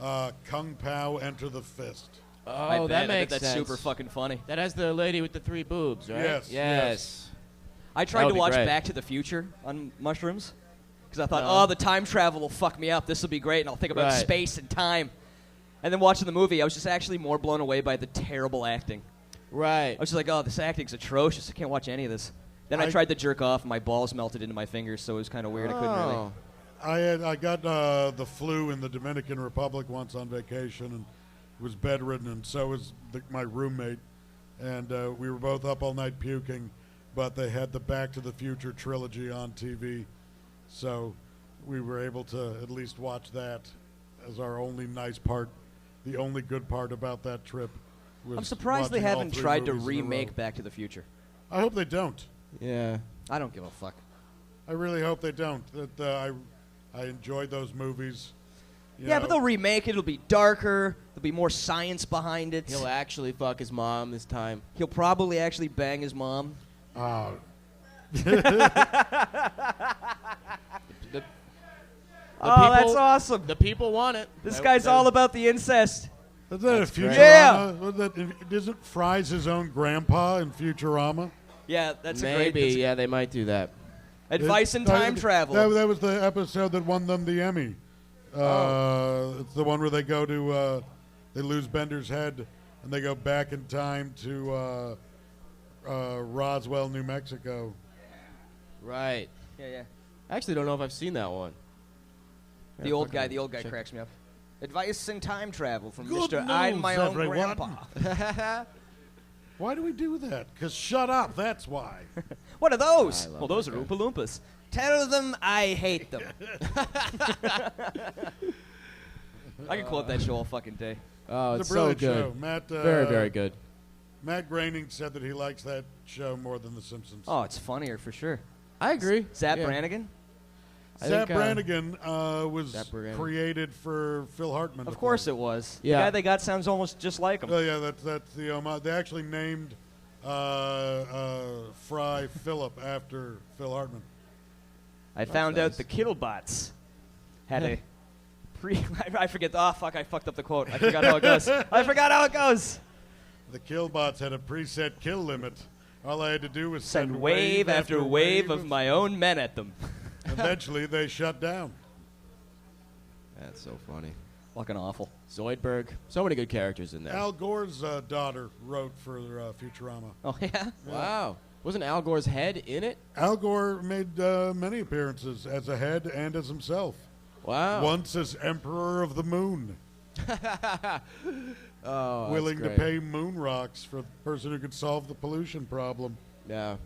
Kung Pao Enter the Fist. I Oh, bet. that I bet makes that's sense. super fucking funny. That has the lady with the 3 boobs, right? Yes, Yes. I That tried would to be watch great. Back to the Future on mushrooms because I thought, the time travel will fuck me up. This will be great, and I'll think about Right. space and time. And then watching the movie, I was just actually more blown away by the terrible acting. Right. I was just like, oh, this acting's atrocious. I can't watch any of this. Then I tried to jerk off, and my balls melted into my fingers, so it was kind of weird. I couldn't really. Oh. I got the flu in the Dominican Republic once on vacation and was bedridden, and so was my roommate. And we were both up all night puking, but they had the Back to the Future trilogy on TV, so we were able to at least watch that as our only nice part. The only good part about that trip was I'm surprised they watching all haven't 3 tried to movies in a row. remake Back to the Future. I hope they don't. Yeah. I don't give a fuck. I really hope they don't. That I enjoyed those movies. You Yeah, know. but they'll remake it. It'll be darker. There'll be more science behind it. He'll actually fuck his mom this time. He'll probably actually bang his mom. Oh. That's awesome. The people want it. This guy's all about the incest. Is that That's a great. Futurama? Yeah. Isn't Fry's his own grandpa in Futurama? Yeah, that's Maybe, a great. yeah, they might do that. Advice in time travel. That was the episode that won them the Emmy. It's the one where they go to, they lose Bender's head, and they go back in time to Roswell, New Mexico. Right. Yeah. I actually don't know if I've seen that one. The old guy cracks me up. Advice in time travel from Mr. I'm my own everyone. grandpa. Why do we do that? Because shut up, that's why. What are those? I love Well, those are that Oompa Loompas. Tell them I hate them. I can quote that show all fucking day. Oh, It's it's a so brilliant good. show. Matt, Very, very good. Matt Groening said that he likes that show more than The Simpsons. Oh, it's funnier for sure. I agree. Zap Yeah. Brannigan? Zapp Brannigan was Zapp Brannigan. created for Phil Hartman. Of course it was. Yeah. The guy they got sounds almost just like him. Oh yeah, that's the they actually named Fry Phillip after Phil Hartman. I found out nice. the Killbots had a I forget. Oh, fuck, I fucked up the quote. I forgot how it goes. I forgot how it goes. The Killbots had a preset kill limit. All I had to do was Send wave after wave of my own men at them. Eventually, they shut down. That's so funny. Fucking awful. Zoidberg. So many good characters in there. Al Gore's daughter wrote for Futurama. Oh, yeah? Wow. Wasn't Al Gore's head in it? Al Gore made many appearances as a head and as himself. Wow. Once as Emperor of the Moon. Oh, willing that's to great. pay moon rocks for the person who could solve the pollution problem. Yeah.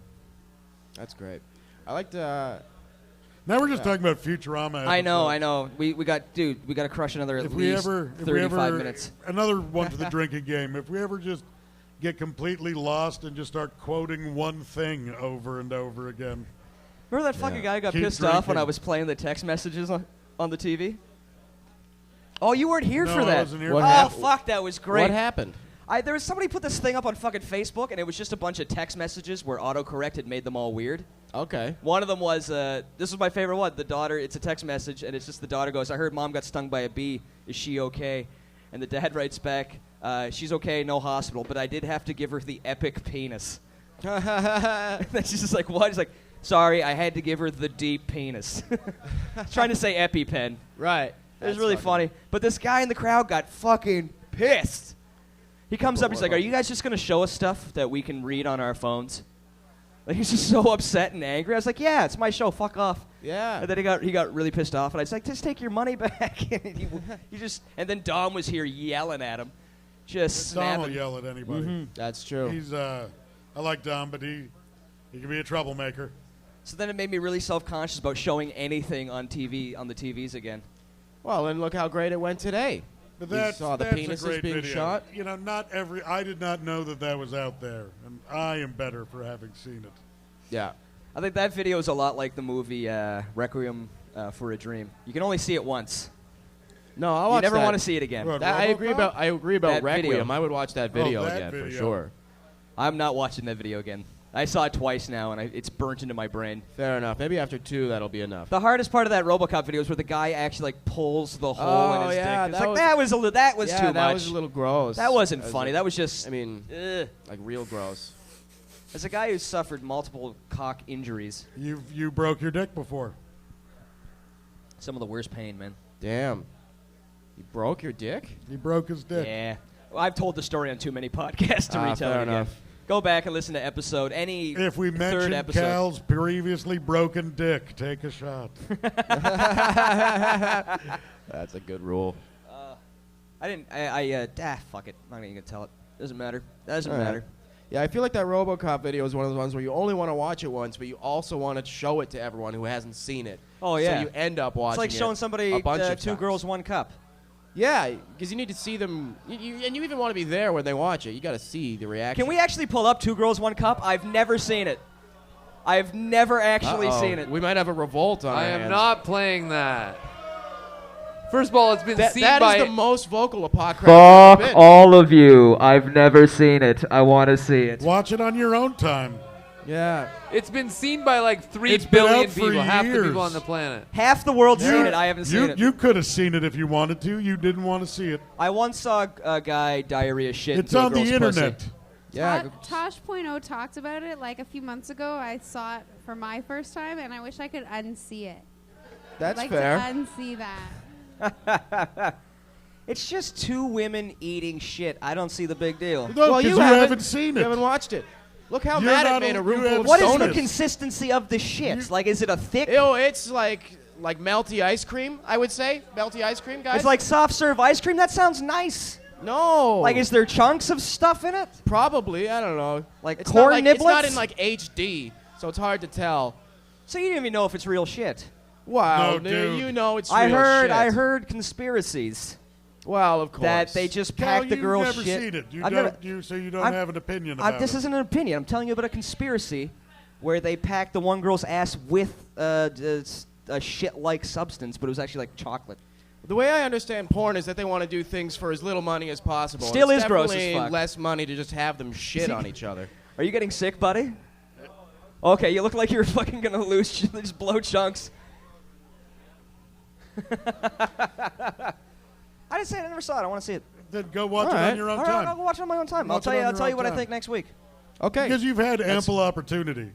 That's great. I liked Now we're just talking about Futurama. I know. episodes. We got to crush another at If we least ever, 35 minutes. Another one for the drinking game. If we ever just get completely lost and just start quoting one thing over and over again. Remember that fucking guy got Keep pissed off when drinking. I was playing the text messages on the TV? Oh, you weren't here No, for I that. wasn't here What for Oh, happened? fuck, that was great. What happened? There was somebody put this thing up on fucking Facebook, and it was just a bunch of text messages where autocorrect had made them all weird. Okay. One of them was, this was my favorite one. The daughter, it's a text message, and it's just the daughter goes, I heard mom got stung by a bee. Is she okay? And the dad writes back, she's okay, no hospital, but I did have to give her the epic penis. And then she's just like, what? He's like, sorry, I had to give her the deep penis. Trying to say EpiPen. Right. It was really funny. But this guy in the crowd got fucking pissed. He comes up, he's like, are you guys just going to show us stuff that we can read on our phones? Like, he's just so upset and angry. I was like, yeah, it's my show, fuck off. Yeah. And then he got really pissed off, and I was like, just take your money back. And then Dom was here yelling at him. Just Dom will snapping. yell at anybody. That's true. He's I like Dom, but he can be a troublemaker. So then it made me really self-conscious about showing anything on TV, on the TVs again. Well, and look how great it went today. But We saw the that's penises a great being video. shot. You know, I did not know that was out there, and I am better for having seen it. Yeah. I think that video is a lot like the movie Requiem for a Dream. You can only see it once. No, I'll You watch never that. want to see it again. What, I agree RoboCop? about That Requiem. video. I would watch that video that again for video. sure. I'm not watching that video again. I saw it twice now, and it's burnt into my brain. Fair enough. Maybe after 2, that'll be enough. The hardest part of that RoboCop video is where the guy actually like pulls the hole in his yeah, dick. It's that like was- that was yeah, too much. that was a little gross. That wasn't funny. That was just. I mean, ugh. like real gross. As a guy who's suffered multiple cock injuries, You broke your dick before. some of the worst pain, man. Damn. You broke your dick? He broke his dick. Yeah. Well, I've told the story on too many podcasts to retell fair it again. enough. Go back and listen to episode If we third mention episode. Cal's previously broken dick, take a shot. That's a good rule. Fuck it. I'm not even gonna tell it. Doesn't matter. Doesn't All right. matter. Yeah, I feel like that RoboCop video is one of those ones where you only want to watch it once, but you also want to show it to everyone who hasn't seen it. Oh, yeah. So you end up watching It's like showing it somebody a bunch of Two times. Girls, One Cup. Yeah, because you need to see them, and you even want to be there when they watch it. You got to see the reaction. Can we actually pull up Two Girls, One Cup? I've never seen it. I've never actually Uh-oh. seen it. We might have a revolt on I our am hands. not playing that. First of all, it's been seen That by is the most vocal Apocrypha. Fuck all of you. I've never seen it. I want to see it. Watch it on your own time. Yeah. It's been seen by like 3 It's been billion out for people, half the years. people on the planet. Half the world's seen it. I haven't seen it. You could have seen it if you wanted to. You didn't want to see it. I once saw a guy diarrhea shit It's into a on the girl's internet. pussy. Yeah. Tosh.0 talked about it like a few months ago. I saw it for my first time, and I wish I could unsee it. That's I'd like fair. to unsee that. It's just two women eating shit. I don't see the big deal. No, Well, 'cause you haven't seen You it. haven't watched it. Look how You're mad not it made a- a room you full of What is the stoners. consistency of the shit? Like, is it a thick? Ew, it's like melty ice cream, I would say. Melty ice cream, guys. It's like soft serve ice cream. That sounds nice. no. Like, is there chunks of stuff in it? Probably, I don't know. Like It's corn not like, It's not niblets? in like HD, so it's hard to tell. So you don't even know if it's real shit. Wow, No, dude. you know it's I real heard. shit. I heard conspiracies Well, of course. that they just Cal, pack the you've girl's never shit. seen it. You I've don't, never- so you don't I'm- have an opinion about This it. isn't an opinion. I'm telling you about a conspiracy where they pack the one girl's ass with a shit-like substance, but it was actually like chocolate. The way I understand porn is that they want to do things for as little money as possible. Still It's is gross as definitely fuck. less money to just have them shit on each other. Are you getting sick, buddy? Okay, you look like you're fucking gonna lose, just blow chunks. I didn't say it. I never saw it. I want to see it. Then go watch All it right. on your own All right, time. I'll go watch it on my own time. I'll Watch tell it you. on I'll your tell you own what I time. think next week. Okay. Because you've had ample opportunity.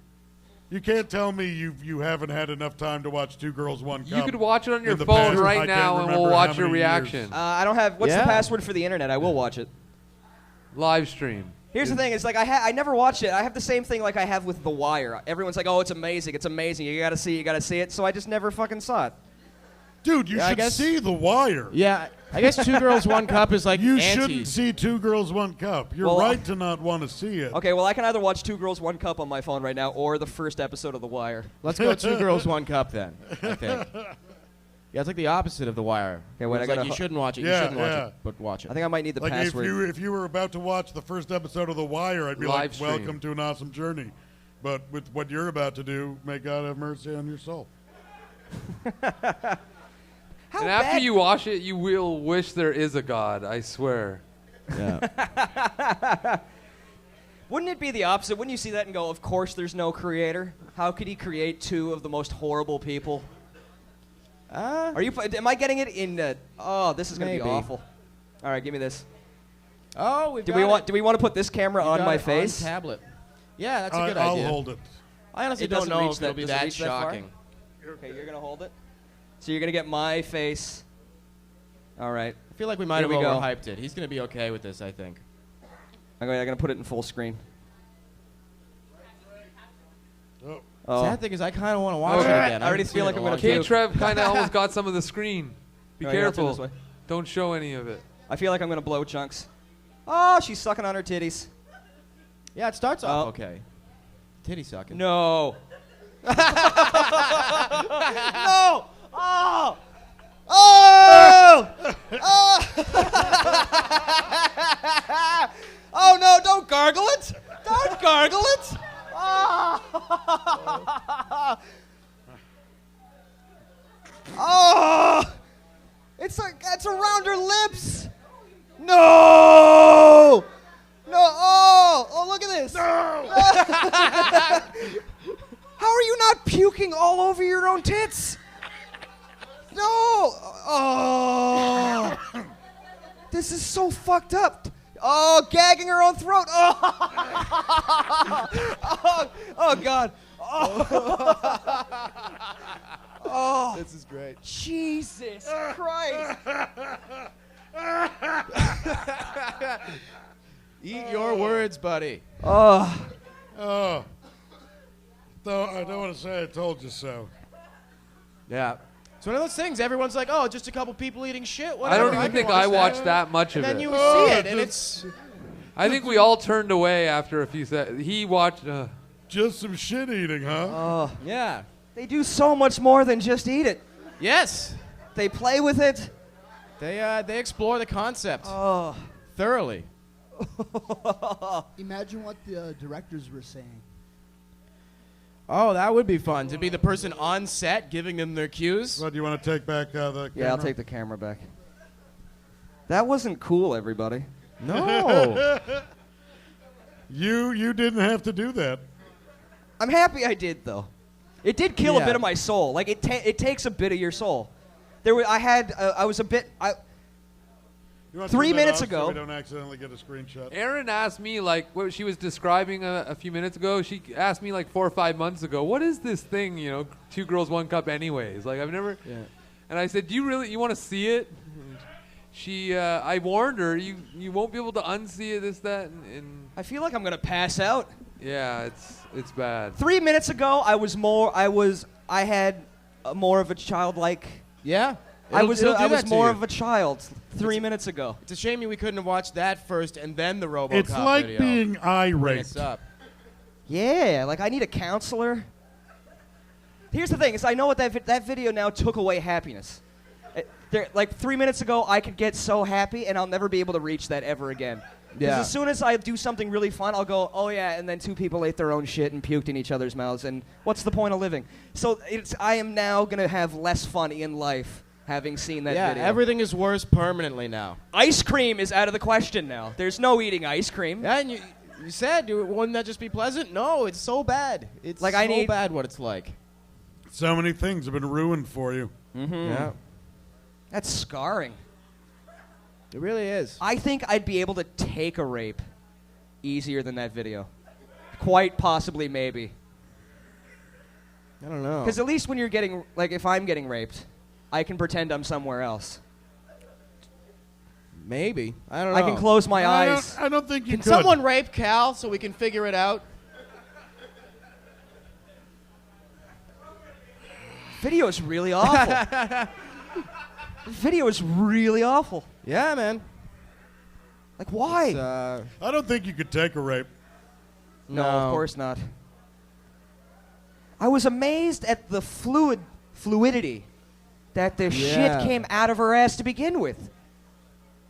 You can't tell me you haven't had enough time to watch Two Girls, One Cup. You could watch it on your in the phone past, I right can't now, and remember we'll how watch your many reaction. years. I don't have. What's the Yeah. password for the internet? I will watch it. Live stream. Here's the thing: it's like I never watched it. I have the same thing like I have with The Wire. Everyone's like, "Oh, it's amazing! It's amazing! You gotta see it." So I just never fucking saw it. Dude, you Yeah, I should guess- see The Wire. Yeah, I guess Two Girls, One Cup is like You anti. shouldn't see Two Girls, One Cup. You're Well, right to not want to see it. Okay, well I can either watch Two Girls, One Cup on my phone right now, or the first episode of The Wire. Let's go Two Girls, One Cup then, I think. Yeah, it's like the opposite of The Wire. Okay, wait, It's I like gotta you shouldn't watch it, Yeah, you shouldn't watch yeah. it, but watch it. I think I might need the Like password. if you were about to watch the first episode of The Wire, I'd be Live like, stream. welcome to an awesome journey. But with what you're about to do, may God have mercy on your soul. How And after bad- you watch it, you will wish there is a God, I swear. Yeah. Wouldn't it be the opposite? Wouldn't you see that and go, "Of course, there's no creator. How could he create two of the most horrible people?" Are you? Am I getting it in? Oh, this is gonna be Maybe. awful. All right, give me this. Oh, we've Do got we it. want? Do we want to put this camera You on got my it face? on tablet. Yeah, that's a good I'll idea. hold it. I honestly It don't doesn't know reach if it'll that- be does it that reach that far? shocking. Okay, you're gonna hold it. So you're gonna get my face. All right. I feel like we might Here have we go. overhyped it. He's going to be okay with this, I think. I'm gonna put it in full screen. Oh. Oh. Sad thing is, I kind of want to watch Okay. it again. I already haven't feel seen like it I'm in a gonna long K time. Trev kind of almost got some of the screen. Be All right, I'll turn careful. this way. Don't show any of it. I feel like I'm gonna blow chunks. Oh, she's sucking on her titties. Yeah, it starts off Oh. okay. Titty sucking. No. no. Oh. Oh. Oh. Oh no! Don't gargle it. Don't gargle it. Oh. Oh. It's around her lips. No. No. Oh. Oh, look at this. No. How are you not puking all over your own tits? No. Oh. This is so fucked up. Oh, gagging her own throat. Oh. Oh God. Oh. This is great. Jesus Christ. Eat your words, buddy. Oh. Oh. I don't want to say I told you so. Yeah. It's one of those things. Everyone's like, "Oh, just a couple people eating shit." I Whatever. don't even can think watch I watched that much of And then it. you Oh, see it, and just- it's I think we all turned away after a few seconds. He watched. Just some shit eating, huh? Oh. yeah. They do so much more than just eat it. Yes. They play with it. They explore the concept Oh. thoroughly. Imagine what the directors were saying. Oh, that would be fun to be the person on set giving them their cues. What, do you want to take back the camera? Yeah, I'll take the camera back. That wasn't cool, everybody. No. You didn't have to do that. I'm happy I did, though. It did kill a Yeah. bit of my soul. Like it takes a bit of your soul. I was a bit. You want 3 to turn that minutes off ago- so we don't accidentally get a screenshot. Aaron asked me, like, what she was describing a few minutes ago. She asked me, like, 4 or 5 months ago, what is this thing, you know, 2 girls, 1 cup anyways? Like, I've never... Yeah. And I said, you want to see it? I warned her, you won't be able to unsee it, this, that, and I feel like I'm gonna pass out. yeah, it's bad. 3 minutes ago, I had more of a childlike. Yeah. I was It'll do I that was to more you. of a child 3 minutes ago. It's a shame we couldn't have watched that first and then the RoboCop It's like video. being Bring irate. us up. Yeah, like I need a counselor. Here's the thing: is I know what that video now took away happiness. Like 3 minutes ago, I could get so happy, and I'll never be able to reach that ever again. Because as soon as I do something really fun, I'll go, oh yeah, and then 2 people ate their own shit and puked in each other's mouths, and what's the point of living? So I am now going to have less fun in life having seen that video. Yeah, everything is worse permanently now. Ice cream is out of the question now. There's no eating ice cream. Yeah, and you said, wouldn't that just be pleasant? No, it's so bad. It's like so bad what it's like. So many things have been ruined for you. Mm-hmm. Yeah. That's scarring. It really is. I think I'd be able to take a rape easier than that video. Quite possibly, maybe. I don't know. Because at least when you're getting, like, if I'm getting raped, I can pretend I'm somewhere else. Maybe. I don't know. I can close my eyes. I don't think you Can could. someone rape Cal so we can figure it out? Video is really awful. Video is really awful. Yeah, man. Like, why? I don't think you could take a rape. No, of course not. I was amazed at the fluidity that the shit came out of her ass to begin with.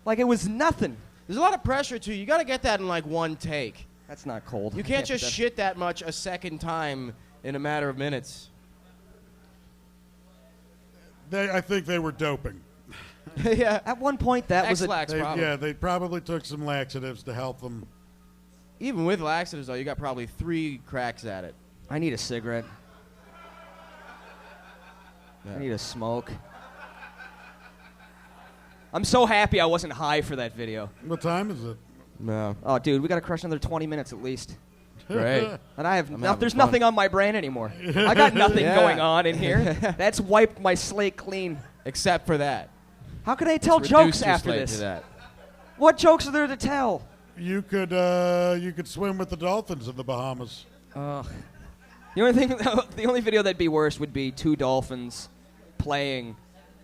Like, it was nothing. There's a lot of pressure, too. You got to get that in, like, one take. That's not cold. You can't just shit that much a second time in a matter of minutes. I think they were doping. Yeah. At one point, that was X-Lax, probably. Yeah, they probably took some laxatives to help them. Even with laxatives, though, you got probably 3 cracks at it. I need a cigarette. Yeah. I need a smoke. I'm so happy I wasn't high for that video. What time is it? No. Oh, dude, we got to crush another 20 minutes at least. Great. And I have there's fun. nothing on my brain anymore. I got nothing Yeah. going on in here. That's wiped my slate clean. Except for that. How can I tell Let's jokes reduce your after slate this? to that. What jokes are there to tell? You could swim with the dolphins in the Bahamas. The only video that'd be worse would be 2 dolphins playing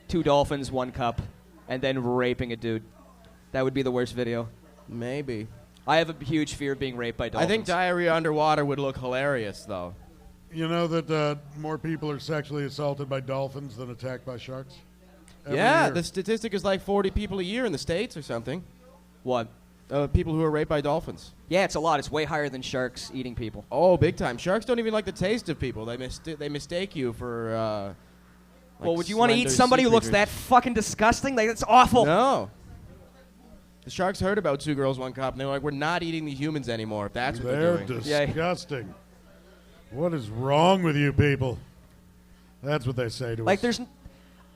2 dolphins 1 cup and then raping a dude. That would be the worst video. Maybe. I have a huge fear of being raped by dolphins. I think diarrhea underwater would look hilarious, though. You know that more people are sexually assaulted by dolphins than attacked by sharks? Every Yeah, year. the statistic is like 40 people a year in the States or something. What? People who are raped by dolphins. Yeah, it's a lot. It's way higher than sharks eating people. Oh, big time. Sharks don't even like the taste of people. They mistake you for, Well, would you want to eat slender somebody sea who looks creatures. that fucking disgusting? Like, that's awful. No. The sharks heard about 2 Girls, 1 Cup, and they were like, we're not eating the humans anymore, if that's what They're they're doing. disgusting. What is wrong with you people? That's what they say to Like, us. there's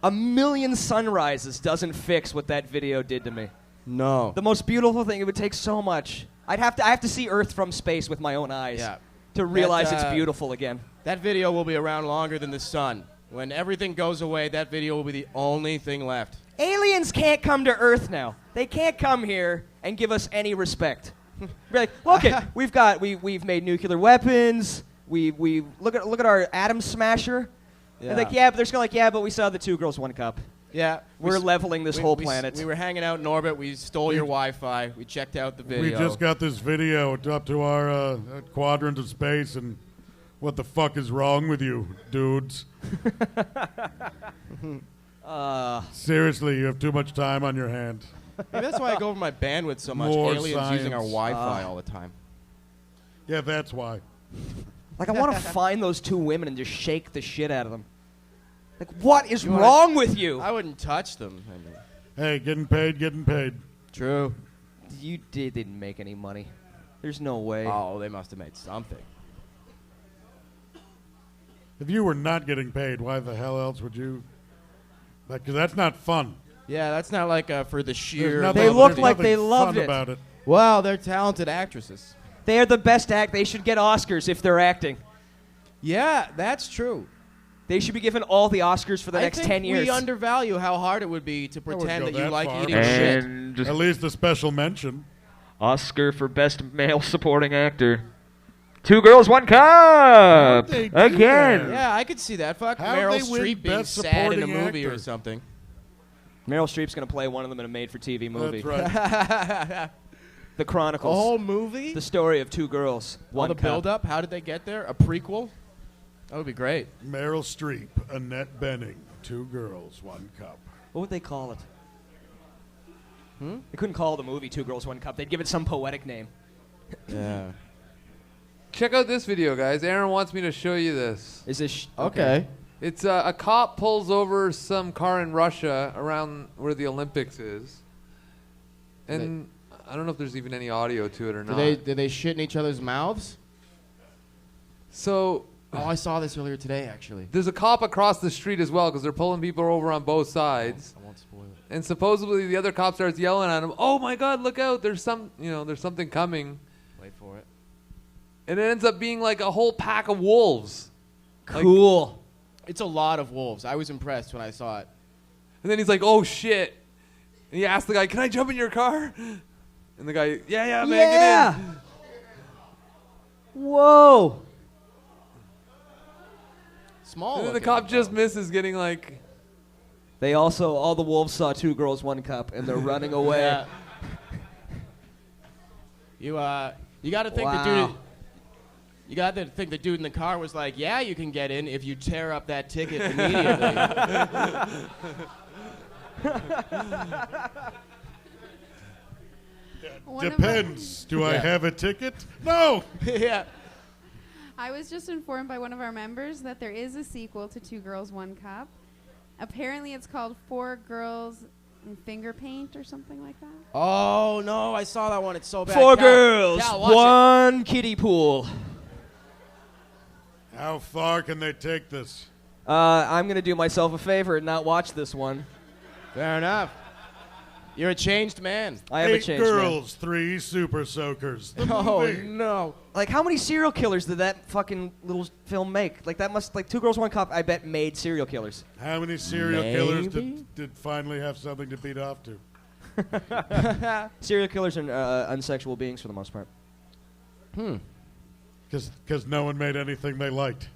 a million sunrises doesn't fix what that video did to me. No. The most beautiful thing, it would take so much. I have to see Earth from space with my own eyes to realize it's beautiful again. That video will be around longer than the sun. When everything goes away, that video will be the only thing left. Aliens can't come to Earth now. They can't come here and give us any respect. Be like, look it, we've made nuclear weapons. We look at our atom smasher. Yeah. And like, yeah, but they're still like, yeah, but we saw the 2 Girls, 1 Cup. Yeah. We're leveling this whole planet. We were hanging out in orbit. We stole your Wi-Fi. We checked out the video. We just got this video up to our quadrant of space, and what the fuck is wrong with you, dudes? Seriously, you have too much time on your hands. Maybe that's why I go over my bandwidth so much. More Aliens using our science. Wi-Fi all the time. Yeah, that's why. Like, I want to find those 2 women and just shake the shit out of them. Like, what is wrong with you? I wouldn't touch them. I mean. Hey, getting paid. True. You didn't make any money. There's no way. Oh, they must have made something. If you were not getting paid, why the hell else would you? Because that's not fun. Yeah, that's not like for the sheer. They look there's like nothing they loved fun it. about it. Well, they're talented actresses. They are the best act. They should get Oscars if they're acting. Yeah, that's true. They should be given all the Oscars for the next 10 years. We undervalue how hard it would be to wouldn't pretend go that you that like far. eating shit. And At least a special mention. Oscar for Best Male Supporting Actor. 2 Girls, 1 Cup! They do Again! that. Yeah, I could see that. Fuck How do Meryl they win Streep being Best sad in a Supporting movie or Actor? something. Meryl Streep's going to play one of them in a made-for-TV movie. That's right. The A Chronicles. whole movie? The story of 2 girls, All 1 the cup. build-up? How did they get there? A prequel? That would be great. Meryl Streep, Annette Bening, 2 Girls, 1 Cup. What would they call it? They couldn't call the movie Two Girls, One Cup. They'd give it some poetic name. Yeah. Check out this video, guys. Aaron wants me to show you this. Is this Okay. It's a cop pulls over some car in Russia around where the Olympics is, and I don't know if there's even any audio to it or not. Did they shit in each other's mouths? So. Oh, I saw this earlier today, actually. There's a cop across the street as well because they're pulling people over on both sides. I won't spoil it. And supposedly the other cop starts yelling at him, "Oh my God, look out! There's something coming." Wait for it. And it ends up being like a whole pack of wolves. Cool. It's a lot of wolves. I was impressed when I saw it. And then he's like, "Oh shit!" And he asks the guy, "Can I jump in your car?" And the guy, "Yeah, man, get in." Whoa. Small. And then the cop just misses getting like. They also, all the wolves saw Two Girls, One Cup, and they're running away. Yeah. You got to think the dude. You got to think the dude in the car was like, "Yeah, you can get in if you tear up that ticket immediately." Depends. Do I have a ticket? No. Yeah. I was just informed by one of our members that there is a sequel to Two Girls, One Cup. Apparently, it's called Four Girls and Finger Paint or something like that. Oh no, I saw that one. It's so bad. Four Cal, girls, Cal, watch one kiddie pool. How far can they take this? I'm gonna do myself a favor and not watch this one. it. Fair enough. You're a changed man. I am a 8 changed man. girls, 3 super soakers. The Oh movie. no. Like, how many serial killers did that fucking little film make? Like, that must, like, Two Girls, One Cup, I bet, made serial killers. How many serial killers Maybe? did finally have something to beat off to? Serial killers are unsexual beings for the most part. Because no one made anything they liked.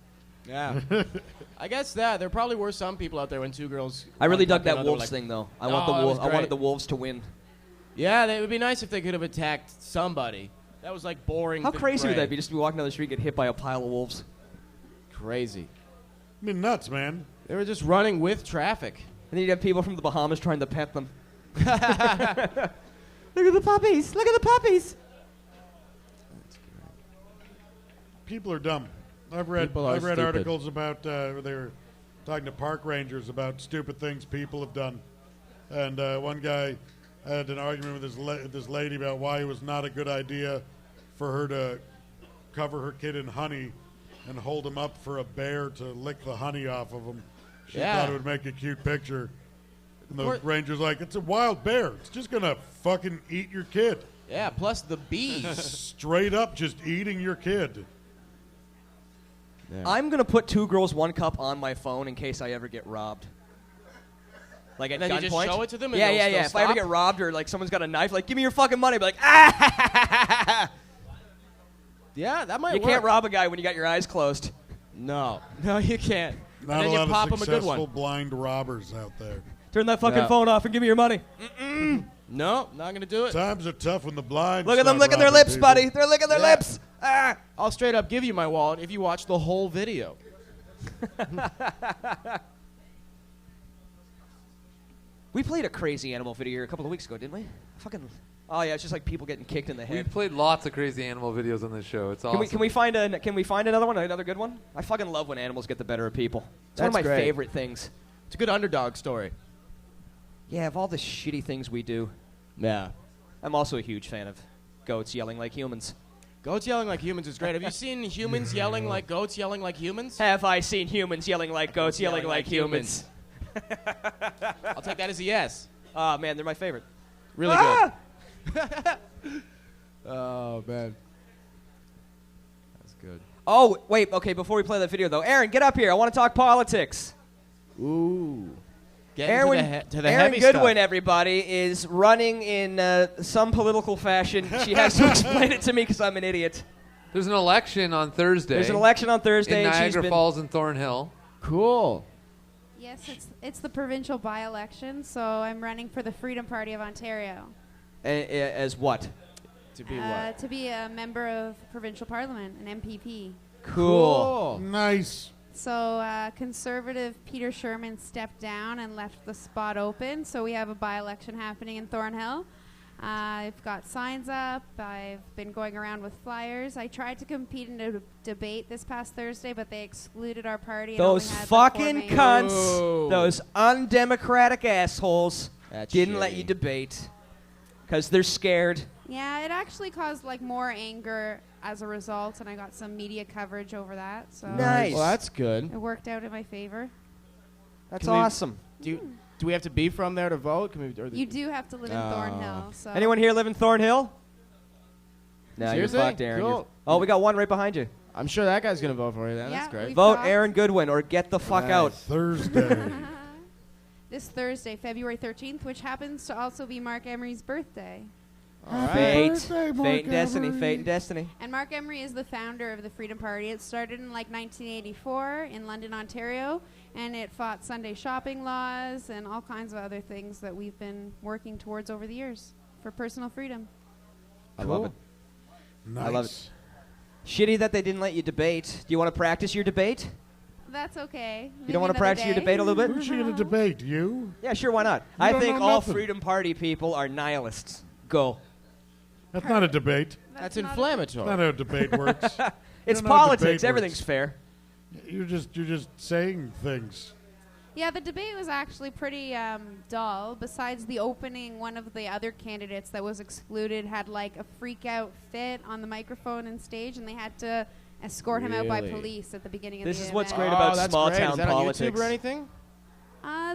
Yeah. I guess that there probably were some people out there when Two Girls. I really One dug Cup that came out, they were wolves like, thing, though. I No, want the that was wolves. I wanted great. the wolves to win. Yeah, it would be nice if they could have attacked somebody. That was like boring. How to crazy would gray. that be? Just to be walking down the street, get hit by a pile of wolves. Crazy. I mean, nuts, man. They were just running with traffic. And then you'd have people from the Bahamas trying to pet them. Look at the puppies! Look at the puppies! People are dumb. I've read People are stupid. articles about they're talking to park rangers about stupid things people have done, and one guy had an argument with this lady about why it was not a good idea for her to cover her kid in honey and hold him up for a bear to lick the honey off of him. She Yeah. thought it would make a cute picture. And the course- ranger's like, "It's a wild bear. It's just gonna fucking eat your kid." Yeah, plus the bees. Straight up, just eating your kid. I'm going to put Two Girls, One Cup on my phone in case I ever get robbed. Like at Then you gunpoint. just show it to them and Yeah, they'll yeah, still yeah. If I ever stop? get robbed or like someone's got a knife, like, give me your fucking money. I'd be like, ah! Yeah, that might You work. can't rob a guy when you got your eyes closed. No, you can't. Not and then a you lot pop of them a good successful one. blind robbers out there. Turn that fucking Yeah. phone off and give me your money. No, not gonna do it. Times are tough when the blind. Look at them start licking their robbing lips, people. buddy. They're licking their Yeah. lips. Ah! I'll straight up give you my wallet if you watch the whole video. We played a crazy animal video here a couple of weeks ago, didn't we? Fucking. Oh yeah, it's just like people getting kicked in the head. We've played lots of crazy animal videos on this show. It's awesome. Can we find another one? Another good one? I fucking love when animals get the better of people. It's one of That's my great. favorite things. It's a good underdog story. Yeah, of all the shitty things we do, Yeah. I'm also a huge fan of goats yelling like humans. Goats yelling like humans is great. Have you seen humans yelling like goats yelling like humans? Have I seen humans yelling like goats yelling like humans? I'll take that as a yes. Oh man, they're my favorite. Really Ah! good. Oh, man. That's good. Oh wait, okay. Before we play that video though, Aaron, get up here. I want to talk politics. Ooh. Getting Aaron, to the Aaron heavy Goodwin, stuff. everybody, is running in some political fashion. She has to explain it to me because I'm an idiot. There's an election on Thursday. There's an election on Thursday. in and she's Niagara been- Falls and Thornhill. Cool. Yes, it's the provincial by-election, so I'm running for the Freedom Party of Ontario. As what? To be what? To be a member of provincial parliament, an MPP. Cool. Nice. So conservative Peter Sherman stepped down and left the spot open. So we have a by-election happening in Thornhill. I've got signs up. I've been going around with flyers. I tried to compete in a debate this past Thursday, but they excluded our party. Those and only had the fucking 4 main- cunts, those undemocratic assholes That's didn't let shitty. you debate because they're scared. Yeah, it actually caused like more anger as a result, and I got some media coverage over that. So Nice. Well, that's good. it worked out in my favor. That's Can we- awesome. Do we have to be from there to vote? Can we? Or You do have to live in Thornhill. So Anyone here live in Thornhill? No, you're Seriously? fucked, Aaron. Cool. Oh, we got one right behind you. I'm sure that guy's gonna vote for you. Then. Yeah, That's great. we've Vote talked. Aaron Goodwin or get the fuck Nice. out. Thursday. This Thursday, February 13th, which happens to also be Mark Emery's birthday. All right. Fate. birthday, Mark Fate and destiny. Emery. Fate and destiny. And Mark Emery is the founder of the Freedom Party. It started in like 1984 in London, Ontario, and it fought Sunday shopping laws and all kinds of other things that we've been working towards over the years for personal freedom. I love it. Nice. I love it. Shitty that they didn't let you debate. Do you want to practice your debate? That's okay. You don't want to practice your debate a little bit? Who's she going to debate? You? Yeah, sure, why not? You I don't think know all nothing. Freedom Party people are nihilists. Go. That's not a debate. That's not inflammatory. That's not how a debate works. It's don't know how politics. debate Everything's works. fair. You're just saying things. Yeah, the debate was actually pretty dull. Besides the opening, one of the other candidates that was excluded had like a freak out fit on the microphone and stage, and they had to escort him out by Really? police at the beginning of This the is event. what's great about that's small great. town Is that politics. on YouTube or anything?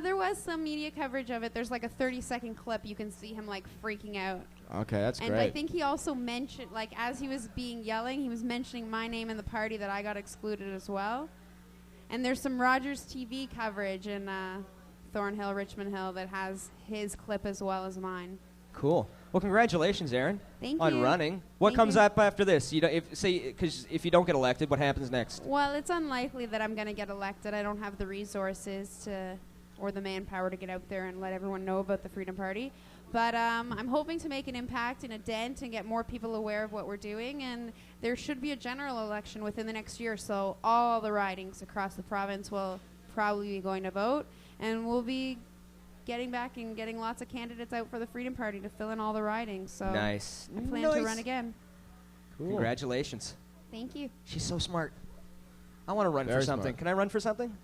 There was some media coverage of it. There's like a 30-second clip. You can see him like freaking out. Okay, that's And great. I think he also mentioned, like, as he was yelling, he was mentioning my name and the party that I got excluded as well. And there's some Rogers TV coverage in Thornhill, Richmond Hill that has his clip as well as mine. Cool. Well, congratulations, Aaron, Thank on you. running. What Thank comes you. up after this? You know, if you don't get elected, what happens next? Well, it's unlikely that I'm going to get elected. I don't have the resources to, or the manpower to get out there and let everyone know about the Freedom Party. But I'm hoping to make an impact and a dent and get more people aware of what we're doing. And there should be a general election within the next year. So all the ridings across the province will probably be going to vote. And we'll be getting back and getting lots of candidates out for the Freedom Party to fill in all the ridings. So Nice. I plan to run again. Cool. Congratulations. Thank you. She's so smart. I want to run Very for something. smart. Can I run for something?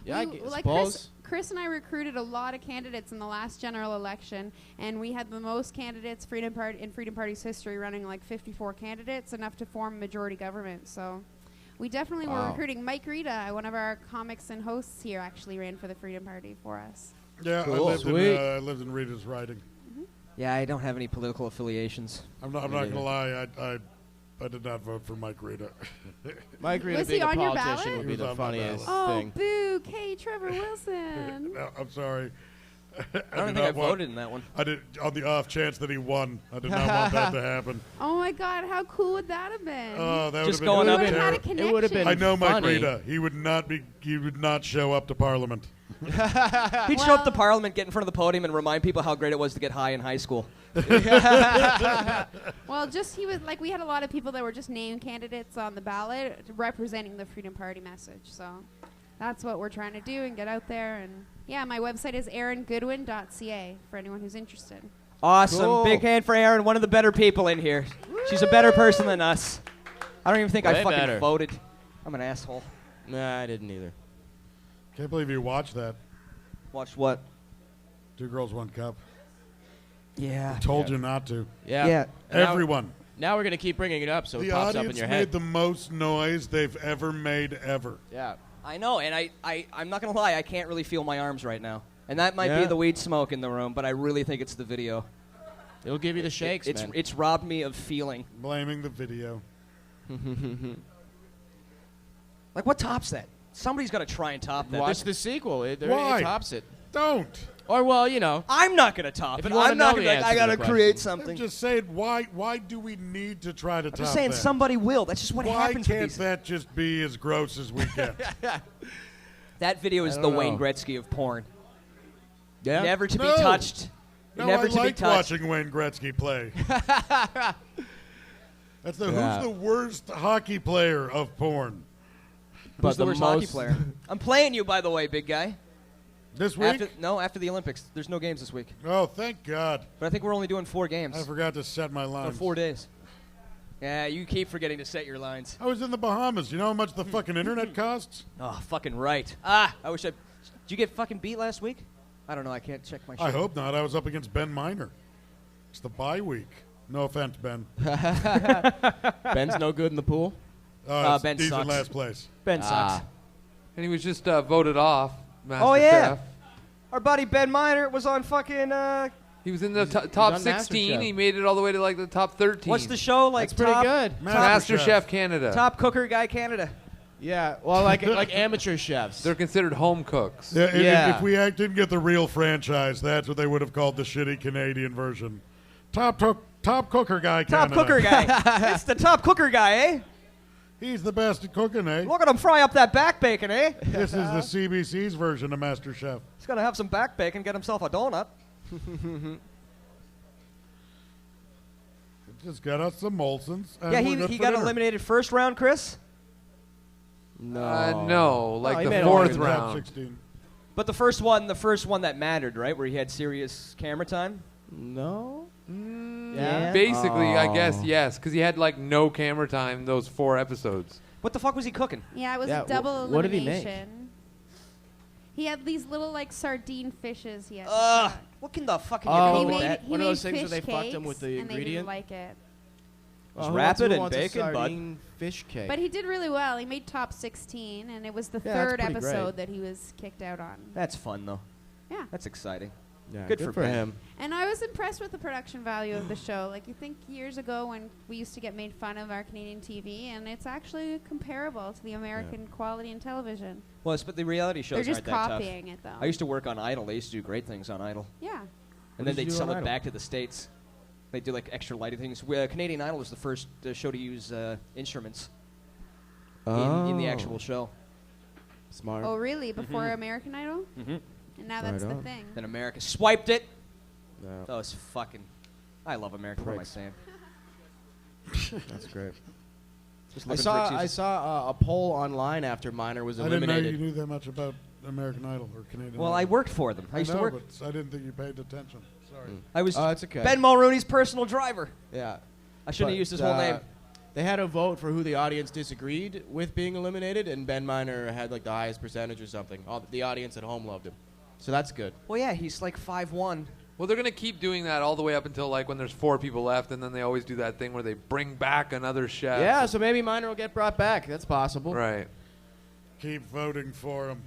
Yeah, I We- like suppose. Chris and I recruited a lot of candidates in the last general election, and we had the most candidates in Freedom Party's history, running like 54 candidates, enough to form a majority government. So we definitely were Wow. recruiting. Mike Rita, one of our comics and hosts here, actually ran for the Freedom Party for us. Yeah, Cool. I lived in Rita's riding. Yeah, I don't have any political affiliations. I'm not going to lie. I did not vote for Mike Rita. Mike Rita Was he being a on your politician ballot? would He be was the on my funniest Oh, thing. boo! K. Trevor Wilson. No, I'm sorry. I don't did think not I want- voted in that one. I did on the off chance that he won. I did not want that to happen. Oh my God! How cool would that have been? Oh, that Just would going have up been would have had a terrible. connection. It would have been I know Mike funny. Rita. He would not show up to Parliament. He'd show up Well- to Parliament, get in front of the podium, and remind people how great it was to get high in high school. Well, he was like, we had a lot of people that were just named candidates on the ballot representing the Freedom Party message. So that's what we're trying to do and get out there. And yeah, my website is aarongoodwin.ca for anyone who's interested. Awesome. Cool. Big hand for Erin, one of the better people in here. She's a better person than us. I don't even think I Way fucking better. voted. I'm an asshole. Nah, I didn't either. Can't believe you watched that. Watched what? 2 Girls, 1 Cup. Yeah. Told you not to. Yeah. Yeah. And now- Everyone. Now we're gonna keep bringing it up so it The pops up in audience your made head. the most noise they've ever made ever. Yeah. I know, and I'm not going to lie, I can't really feel my arms right now. And that might be Yeah. the weed smoke in the room, but I really think it's the video. It'll give you the shakes, it's man. It's robbed me of feeling. Blaming the video. Like, what tops that? Somebody's got to try and top that. Watch There's- the sequel. It Why? tops it. Don't. Or well, you know. I'm not going to top If it. you wanna I'm not know going the to. I answer to got to the create question. I'm something. just saying, why do we need to try to I'm top just saying that? somebody will. That's just what Why happens with can't these. that just be as gross as we get? That video is I the don't Wayne know. Gretzky of porn. Yeah. Never to No. be touched. No, Never I to be like touched. watching Wayne Gretzky play. That's Yeah. who's the worst hockey player of porn? Who's the the worst hockey most- player? I'm playing you, by the way, big guy. This week? After the Olympics. There's no games this week. Oh, thank God. But I think we're only doing 4 games. I forgot to set my Or lines. 4 days. Yeah, you keep forgetting to set your lines. I was in the Bahamas. You know how much the fucking internet costs? Oh, fucking right. I wish I... Did you get fucking beat last week? I don't know. I can't check my shit. I hope not. I was up against Ben Miner. It's the bye week. No offense, Ben. Ben's no good in the pool. Ben he's sucks. in last place. Ben sucks. And he was just voted off. Master Oh, yeah. Chef. Our buddy Ben Miner was on fucking... He was in the top on 16. MasterChef. He made it all the way to like the top 13. What's the show? Like That's pretty top, good. Master Chef Canada. Top cooker guy Canada. Yeah, well, like amateur chefs. They're considered home cooks. Yeah, Yeah. If we didn't get the real franchise, that's what they would have called the shitty Canadian version. Top cooker guy Top Canada. cooker guy. It's the top cooker guy, eh? He's the best at cooking, eh? Look at him fry up that back bacon, eh? This is the CBC's version of Master Chef. He's gonna have some back bacon, get himself a donut. Just got us some Molsons. and Yeah, we're good he for got dinner. eliminated first round, Chris. No, like he the made it fourth all the way Top round. 16. But the first one that mattered, right? Where he had serious camera time. No. Yeah. Basically, I guess Oh. yes, because he had like no camera time those 4 episodes. What the fuck was he cooking? Yeah, it was Yeah, a double what did he make? elimination. He had these little like sardine fishes. He had. to Ugh. cook. What can the fucking Oh, he with made, that? he one of made those things where fish they fucked him cakes, with the and they ingredient? didn't like it. Well, wrap who it in wants a bacon, bud. sardine fish cake. But he did really well. He made top 16, and it was the Yeah, that's third pretty episode great. that he was kicked out on. That's fun though. Yeah. That's exciting. yeah, good for Ben. him. And I was impressed with the production value of the show. Like, you think years ago when we used to get made fun of our Canadian TV, and it's actually comparable to the American quality in television. Well, but the reality shows They're just aren't that tough. copying it, though. I used to work on Idol. They used to do great things on Idol. Yeah. And did then you they'd do sell on it Idol? back to the States. They do like extra lighting things. Canadian Idol was the first show to use instruments in the actual show. Smart. Oh, really? Before American Idol? Mm-hmm. And now that's Right the on. thing. Then America swiped it. No, That was fucking... I love America. What am I Pricks. saying? that's great. Just I looking for saw excuses. a poll online after Miner was I didn't know you eliminated. knew that much about American Idol or Canadian Well, Idol. I worked for them. I used know, to work... but I didn't think you paid attention. Sorry. I was Oh, it's okay. Ben Mulrooney's personal driver. Yeah. I shouldn't But, have used his whole name. They had a vote for who the audience disagreed with being eliminated, and Ben Miner had like the highest percentage or something. All the audience at home loved him, so that's good. Well, yeah, he's like 5'1". Well, they're gonna keep doing that all the way up until like when there's 4 people left, and then they always do that thing where they bring back another chef. Yeah, so maybe Miner will get brought back. That's possible. Right. Keep voting for him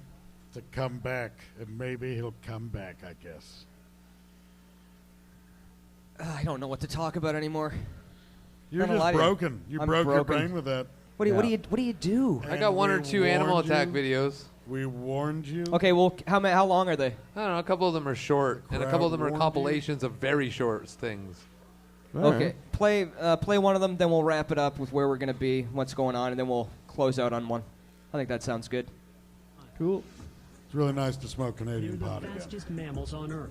to come back, and maybe he'll come back, I guess. I don't know what to talk about anymore. You're Gonna lie just to you. broken. You I'm broke your broken. brain with that. What do you do? I And got 1 or we 2 animal warned attack you. videos. We warned you. Okay, well, how long are they? I don't know. A couple of them are short, and a couple of them are Crowd warned you. compilations of very short things. Okay, play one of them, then we'll wrap it up with where we're gonna be, what's going on, and then we'll close out on one. I think that sounds good. Cool. It's really nice to smoke They're Canadian the pot again. fastest mammals on Earth.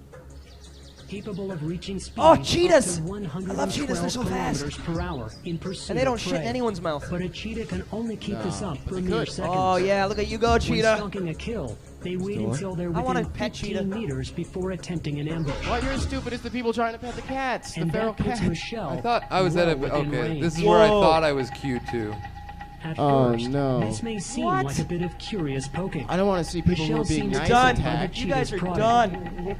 Capable of reaching speeds Oh, up to cheetahs! I 112 love cheetahs, they're so fast. kilometers per hour in pursuit And they don't of shit in prey. anyone's mouth. But a cheetah can only keep this up for a they mere could. seconds. Oh yeah, look at you go, When cheetah. stalking a kill, they wait Store. until they're I want within a pet 15 cheetah. meters before attempting an ambush. Well, you're as stupid as the people trying to pet the cats, And the feral that puts cats. Michelle I thought I was at a. well within Okay, range. this is where I Whoa. thought I was cute too. At Oh, first, no. this may seem What? like a bit of curious poking. I don't want to see people who are Michelle being seems nice done. attacked. You guys are Cheetah's done.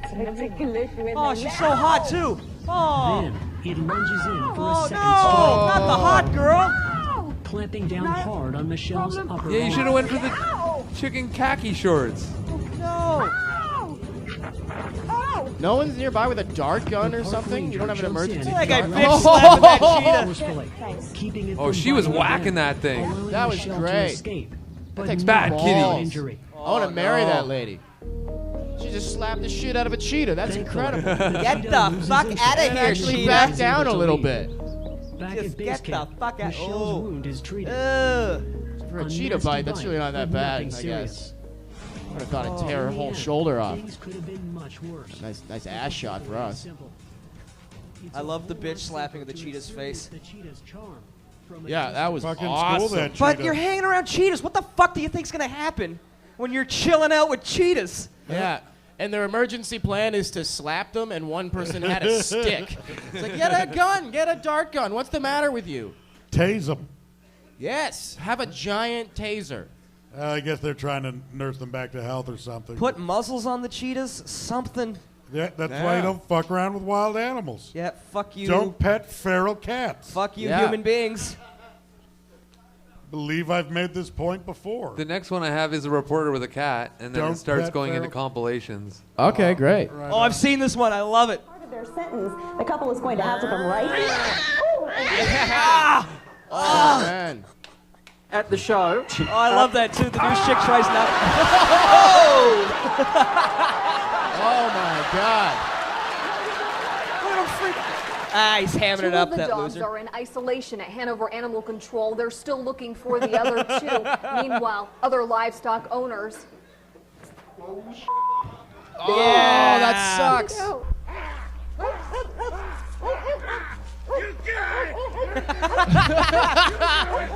Oh, she's so hot too. Oh, Then it lunges in for a oh second no, strike, not the hot girl. clamping down hard on Michelle's upper Yeah, you arm. should have went for the chicken khaki shorts. No. No one's nearby with a dart gun or something? You don't have an emergency? That guy dart- bitch slapping that cheetah. Forcefully, keeping it Oh, from she was biting whacking again, that thing. allowing That was Michelle to great. escape, but takes not bad without kitties. injury. I want to marry no. that lady. She just slapped the shit out of a cheetah. That's Thankfully, incredible. Get cheetah the loses fuck interest outta and here, Actually cheetah. back is down able a to little leave. bit. Back Just at base get the camp, fuck out. Michelle's Oh. wound is treated. For a A cheetah nasty bite, that's bite really not that with bad, nothing I serious. guess. I would have thought I'd tear her In the whole end, shoulder off. Things could have been much worse. Nice ass shot for us. Simple. It's I a love the whole bitch lot slapping of the simpler to cheetah's experience face. The cheetah's charm. Yeah, that was Fucking awesome. school that But cheetah. you're hanging around cheetahs. What the fuck do you think's gonna happen when you're chilling out with cheetahs? Yeah. And their emergency plan is to slap them, and one person had a stick. It's like, get a gun, get a dart gun. What's the matter with you? Tase them. Yes, have a giant taser. I guess they're trying to nurse them back to health or something. Put muzzles on the cheetahs. Something. Yeah, that's why you don't fuck around with wild animals. Yeah, fuck you. Don't pet feral cats. Fuck you, Yeah. human beings. Believe I've made this point before. The next one I have is a reporter with a cat, and then Don't it starts pet going into feral- compilations. Okay, great. Right Oh, on. I've seen this one. I love it. Part of their sentence, the couple is going to have to come right Oh, man. At the show. Oh, I love that too. The news chick tries not. Oh, my God. Ah, he's hamming it up, Two of the that dogs loser. are in isolation at Hanover Animal Control. They're still looking for the other two. Meanwhile, other livestock owners. Oh, that sucks.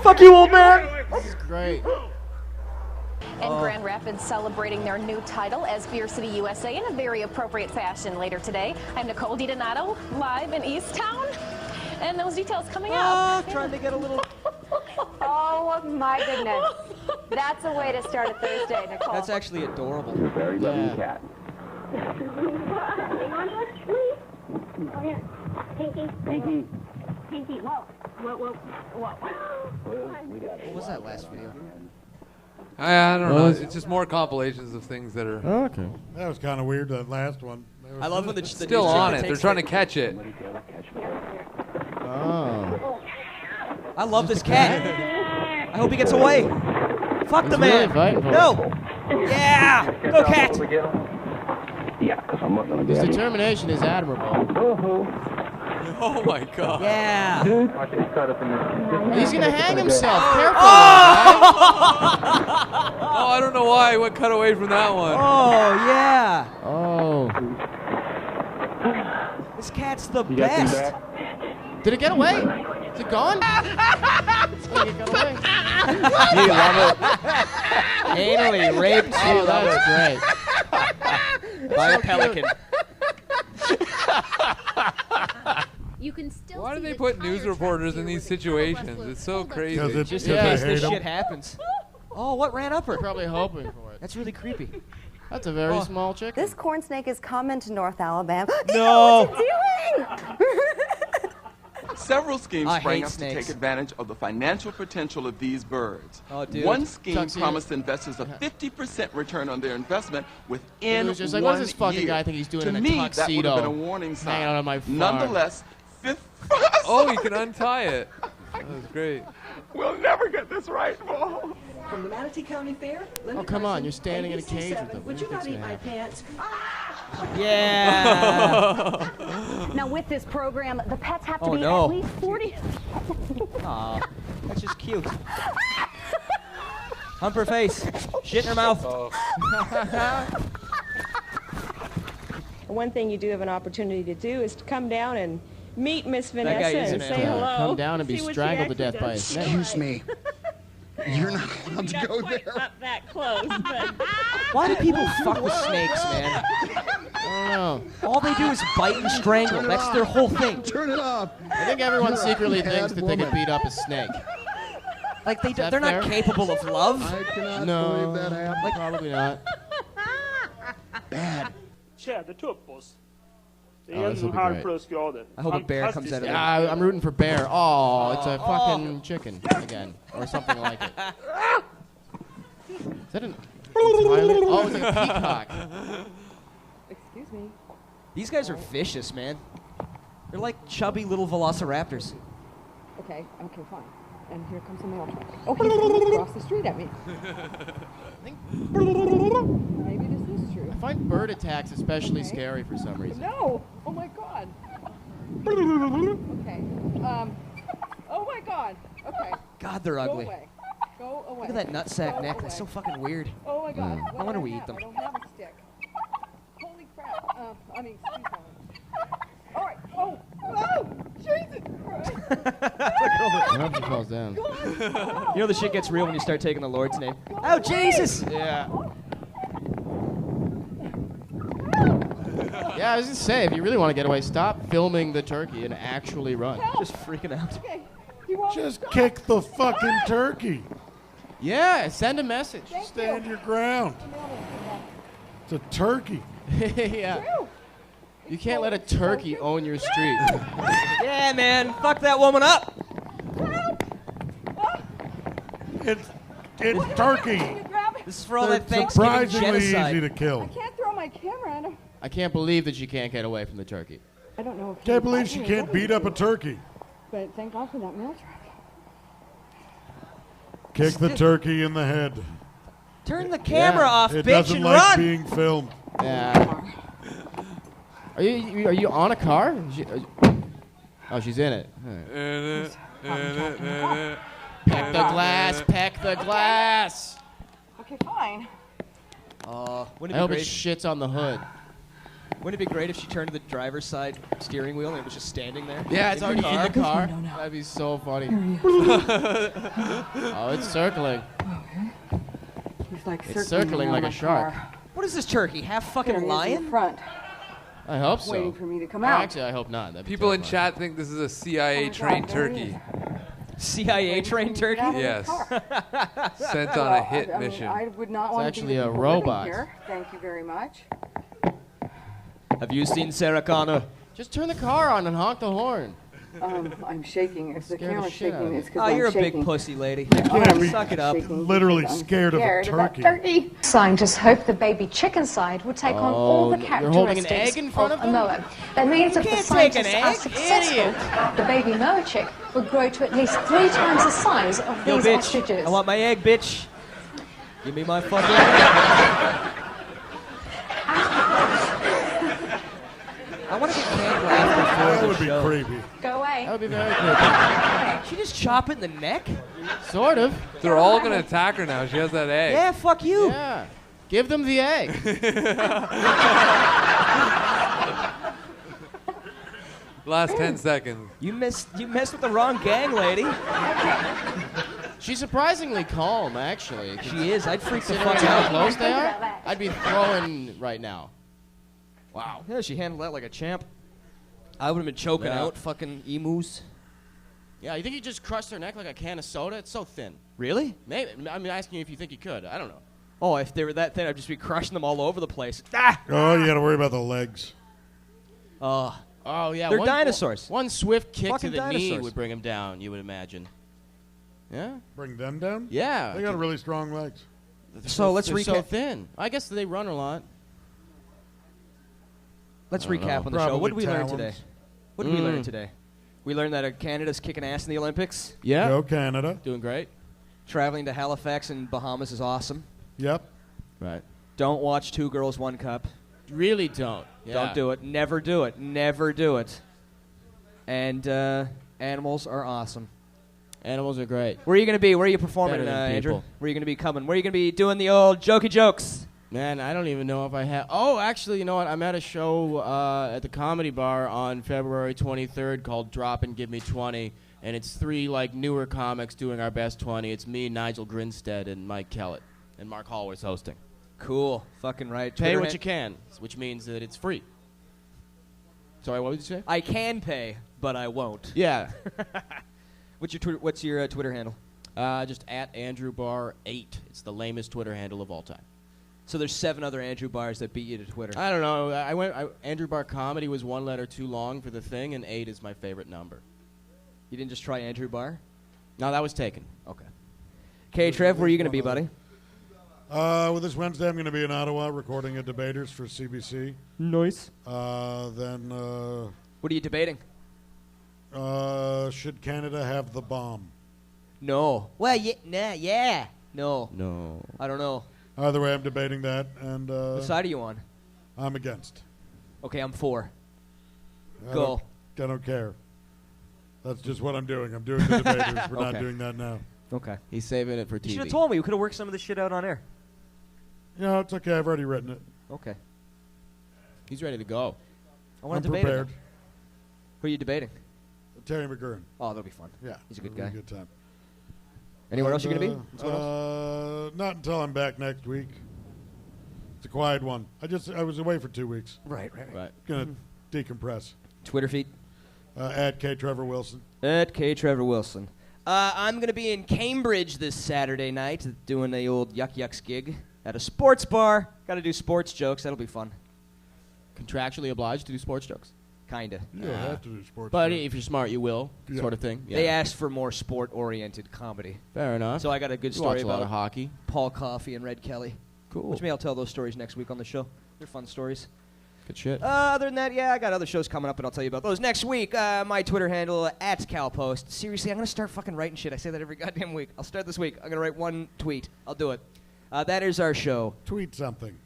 Fuck you, old man. This is great. And Grand Rapids celebrating their new title as Beer City, USA in a very appropriate fashion later today. I'm Nicole DiDonato, live in East Town. And those details coming up. Trying to get a little. Oh, my goodness. That's a way to start a Thursday, Nicole. That's actually adorable. Very loving cat. Pinky. Pinky, whoa. Whoa. What was that last video? I don't know. It's just more compilations of things that are Okay. That was kind of weird, that last one. I love when the still news on chick it. They're takes trying to catch it. Oh. I love this cat. I hope he gets away. Fuck the really man. fighting for it. No. Yeah. Go cat. Yeah, because I'm not going to be His able to. determination is admirable. Oh my God. Yeah. Dude, I just cut up in this. He's going to hang himself. Careful. Oh, I don't know why I went cut away from that one. Oh yeah. Oh. This cat's the You got them best. back? Did it get away? Is it gone? Oh, it got away. You love it. Anally raped. Oh, that's great. By a pelican. You can still Why do see they the put tire news tracks reporters here in these where the cattle situations? rustlers It's so pulled up to crazy. Because it- Just because in they case hate this 'em. shit happens. Oh, what ran up her? Probably hoping for it. That's really creepy. That's a very small chicken. This corn snake is coming to North Alabama. No. What's it doing? Several schemes I sprang hate up snakes. to take advantage of the financial potential of these birds. Oh, dude. One scheme Chuck's here. promised investors a 50% return on their investment within It was just like, 1 what does this fucking year. guy think he's doing to in a me, that would tuxedo? have been a warning sign. Hanging out on my farm. Nonetheless, Oh, you can untie it. That was great. we'll never get this right, Paul. From the Manatee County Fair. Oh, come on. You're standing in a cage with them. Would you not eat my pants? Yeah. Now, with this program, the pets have to Oh, be no. at least 40. Aw, that's just cute. Hump her face. Shit in her mouth. One thing you do have an opportunity to do is to come down and meet Miss guy Vanessa is and an say animal. hello. Come down and be See what she strangled to actually death by a does. snake. Excuse me. You're not allowed to go Quite there. up that close, but Why do people fuck with snakes, man? I don't know. All they do is bite and strangle. That's their whole thing. Turn it off. I think everyone You're a secretly bad thinks that they could woman. beat up a snake. Like Is that they're not fair? capable of love. I cannot No, believe that happened. probably not. Bad. Tjädertuppos. Det Oh, är this en will be halv great. bröstgrader. I hope a bear comes out of Yeah, there. I'm rooting for Bear. Oh, it's a fucking chicken again, or something like it. Is that an? Oh, it's like a peacock. excuse me. These guys are vicious, man. They're like chubby little velociraptors. Okay, fine. And here comes the mail truck. Oh, he's coming across the street at me. Maybe this is true. I find bird attacks especially scary for some reason. No! Oh my god. Okay. Oh my god. Okay. God, they're ugly. Go away. Go away. Look at that nutsack Go neck. away. That's so fucking weird. Oh my god. No wonder we eat them. I don't have a stick. Holy crap. Excuse me. All right. Oh, Jesus. I hope she falls down. You know the shit gets real when you start taking the Lord's name. Oh, Jesus! Yeah. Yeah, I was gonna say, if you really want to get away, stop filming the turkey and actually run. Just freaking out. Just kick the fucking turkey. Yeah, send a message. Stand your ground. It's a turkey. Yeah. You can't let a turkey own your street. Yeah, man. Fuck that woman up. It's turkey. This is for all They're that Thanksgiving surprisingly genocide. easy to kill. Can't throw my camera at him. I can't believe that she can't get away from the turkey. I don't know if Can't believe she can't beat up a turkey. But thank God for that mail truck. Kick the turkey in the head. Turn the camera off, It bitch, doesn't and like run. being filmed. Yeah. Are you on a car? Oh, she's in it. All right. Peck the glass. Peck the glass. Okay, fine. Wouldn't I it hope be it great? shits on the hood. Wouldn't it be great if she turned to the driver's side steering wheel and it was just standing there? Yeah, it's already in the car. That'd be so funny. Oh, it's circling. He's like It's circling like a shark. What is this turkey? Half fucking lion? Front. I hope so. Waiting for me to come Well, out. Actually, I hope not. That'd be People in terrifying. chat think this is a CIA-trained turkey. CIA trained turkey? Yes. Sent on a hit mission. I would not It's want actually to a be living robot. Here. Thank you very much. Have you seen Sarah Connor? Just turn the car on and honk the horn. I'm shaking. If the Scared the camera's shit out of shaking, me. it's because Oh, I'm you're a shaking. big pussy lady. can't be Suck it up. Literally scared of a Scared of that turkey. Scientists hope the baby chicken side will take on all the you're characteristics holding an egg in front of a them? Moa. That means if the can't take an scientists are egg, successful, idiot. the baby Moa chick will grow to at least 3 times the size of Yo, these bitch. ostriches. I want my egg, bitch. Give me my fucking egg. I want to get canned laughter That for would the be show. creepy. Go away. That would be very creepy. She just chop it in the neck? Sort of. They're all going to attack her now. She has that egg. Yeah, fuck you. Yeah. Give them the egg. Last 10 seconds. You messed with the wrong gang, lady. She's surprisingly calm, actually. She is. I'd freak the Considering fuck how out. close they are, I'd be throwing right now. Wow. Yeah, she handled that like a champ. I would have been choking Yeah. out fucking emus. Yeah, you think you just crushed her neck like a can of soda? It's so thin. Really? Maybe. I'm asking you if you think you could. I don't know. Oh, if they were that thin, I'd just be crushing them all over the place. Ah! Oh, you got to worry about the legs. Oh, yeah. They're dinosaurs. One swift kick Fucking to the knee dinosaurs. would bring him down, you would imagine. Yeah? Bring them down? Yeah. They got really strong legs. So let's They're so recap. thin. I guess they run a lot. Let's I don't recap know. on the show. Probably What did we learn talons. today? What did we learn today? We learned that Canada's kicking ass in the Olympics. Yeah. Go Canada. Doing great. Traveling to Halifax and Bahamas is awesome. Yep. Right. Don't watch Two Girls, One Cup. Really don't. Yeah. Don't do it. Never do it. Never do it. And animals are awesome. Animals are great. Where are you going to be? Where are you performing, Better than Andrew? people. Where are you going to be coming? Where are you going to be doing the old jokey jokes? Man, I don't even know if I have. Oh, actually, you know what? I'm at a show at the Comedy Bar on February 23rd called Drop and Give Me 20, and it's 3 like newer comics doing our best 20. It's me, Nigel Grinstead, and Mike Kellett, and Mark Hallworth's hosting. Cool. Fucking right. Pay Twitter what you can, which means that it's free. Sorry, what did you say? I can pay, but I won't. Yeah. What's your Twitter handle? Just at Andrew Barr 8. It's the lamest Twitter handle of all time. So there's 7 other Andrew Bars that beat you to Twitter. I don't know. Andrew Barr Comedy was 1 letter too long for the thing, and 8 is my favorite number. You didn't just try Andrew Barr? No, that was taken. Okay. Okay, Trev, where are you going to be, buddy? Well, this Wednesday I'm going to be in Ottawa recording a Debaters for CBC. Nice. Then, What are you debating? should Canada have the bomb? No. Well, yeah. No. No. I don't know. Either way, I'm debating that, and What side are you on? I'm against. Okay, I'm for. I Go. don't care. That's just what I'm doing. I'm doing the Debaters. We're not Okay. doing that now. Okay. He's saving it for You TV. should have told me. We could have worked some of this shit out on air. No, it's okay. I've already written it. Okay. He's ready to go. I want I'm to debate prepared. it. Who are you debating? Terry McGurn. Oh, that'll be fun. Yeah, He's a good it'll guy. be a good time. Anywhere else you gonna be? What's going on? Not until I'm back next week. It's a quiet one. I was away for 2 weeks. Right. Gonna decompress. Twitter feed? At K Trevor Wilson. At K Trevor Wilson. I'm going to be in Cambridge this Saturday night doing the old Yuck Yucks gig at a sports bar. Got to do sports jokes. That'll be fun. Contractually obliged to do sports jokes? Kinda. You don't have to do sports But jokes. if you're smart, you will, sort of thing. Yeah. They asked for more sport-oriented comedy. Fair enough. So I got a good You story watch a about lot of hockey. Paul Coffey and Red Kelly. Cool. Which maybe I'll tell those stories next week on the show. They're fun stories. Good shit. Other than that, I got other shows coming up, and I'll tell you about those next week. My Twitter handle, @CalPost. Seriously, I'm going to start fucking writing shit. I say that every goddamn week. I'll start this week. I'm going to write one tweet. I'll do it. That is our show. Tweet something.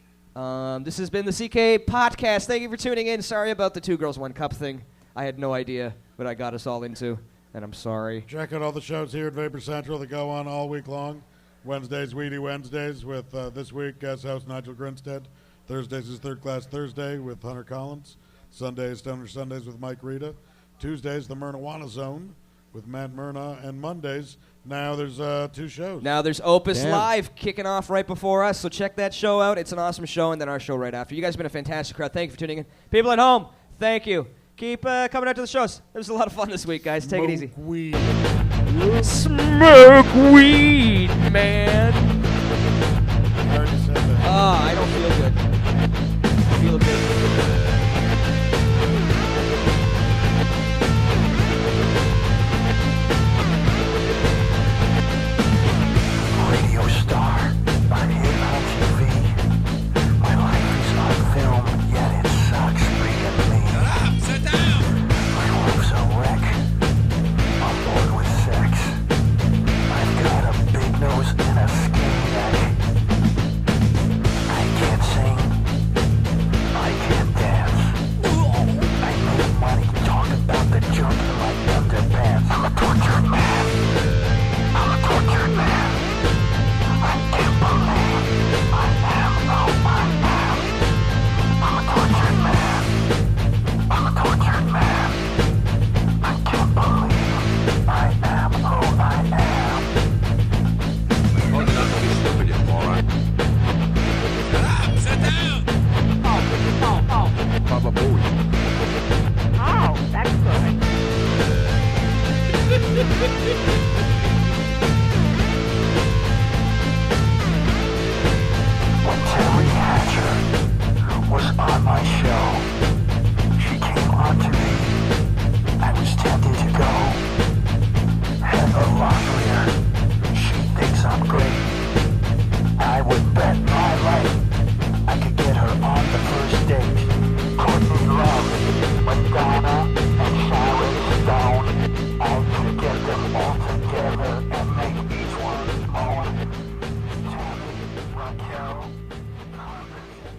This has been the CK POTcast. Thank you for tuning in. Sorry about the 2 Girls, 1 Cup thing. I had no idea what I got us all into, and I'm sorry. Check out all the shows here at Vapor Central that go on all week long. Wednesdays, Weedy Wednesdays with this week, guest host Nigel Grinstead. Thursdays is Third Class Thursday with Hunter Collins. Sundays, Stoner Sundays with Mike Rita. Tuesdays, the Myrnawana Zone with Matt Myrna. And Mondays, now there's 2 shows. Now there's Opus Live kicking off right before us, so check that show out. It's an awesome show, and then our show right after. You guys have been a fantastic crowd. Thank you for tuning in. People at home, thank you. Keep coming out to the shows. It was a lot of fun this week, guys. Take it easy. Weed. Smoke weed, man.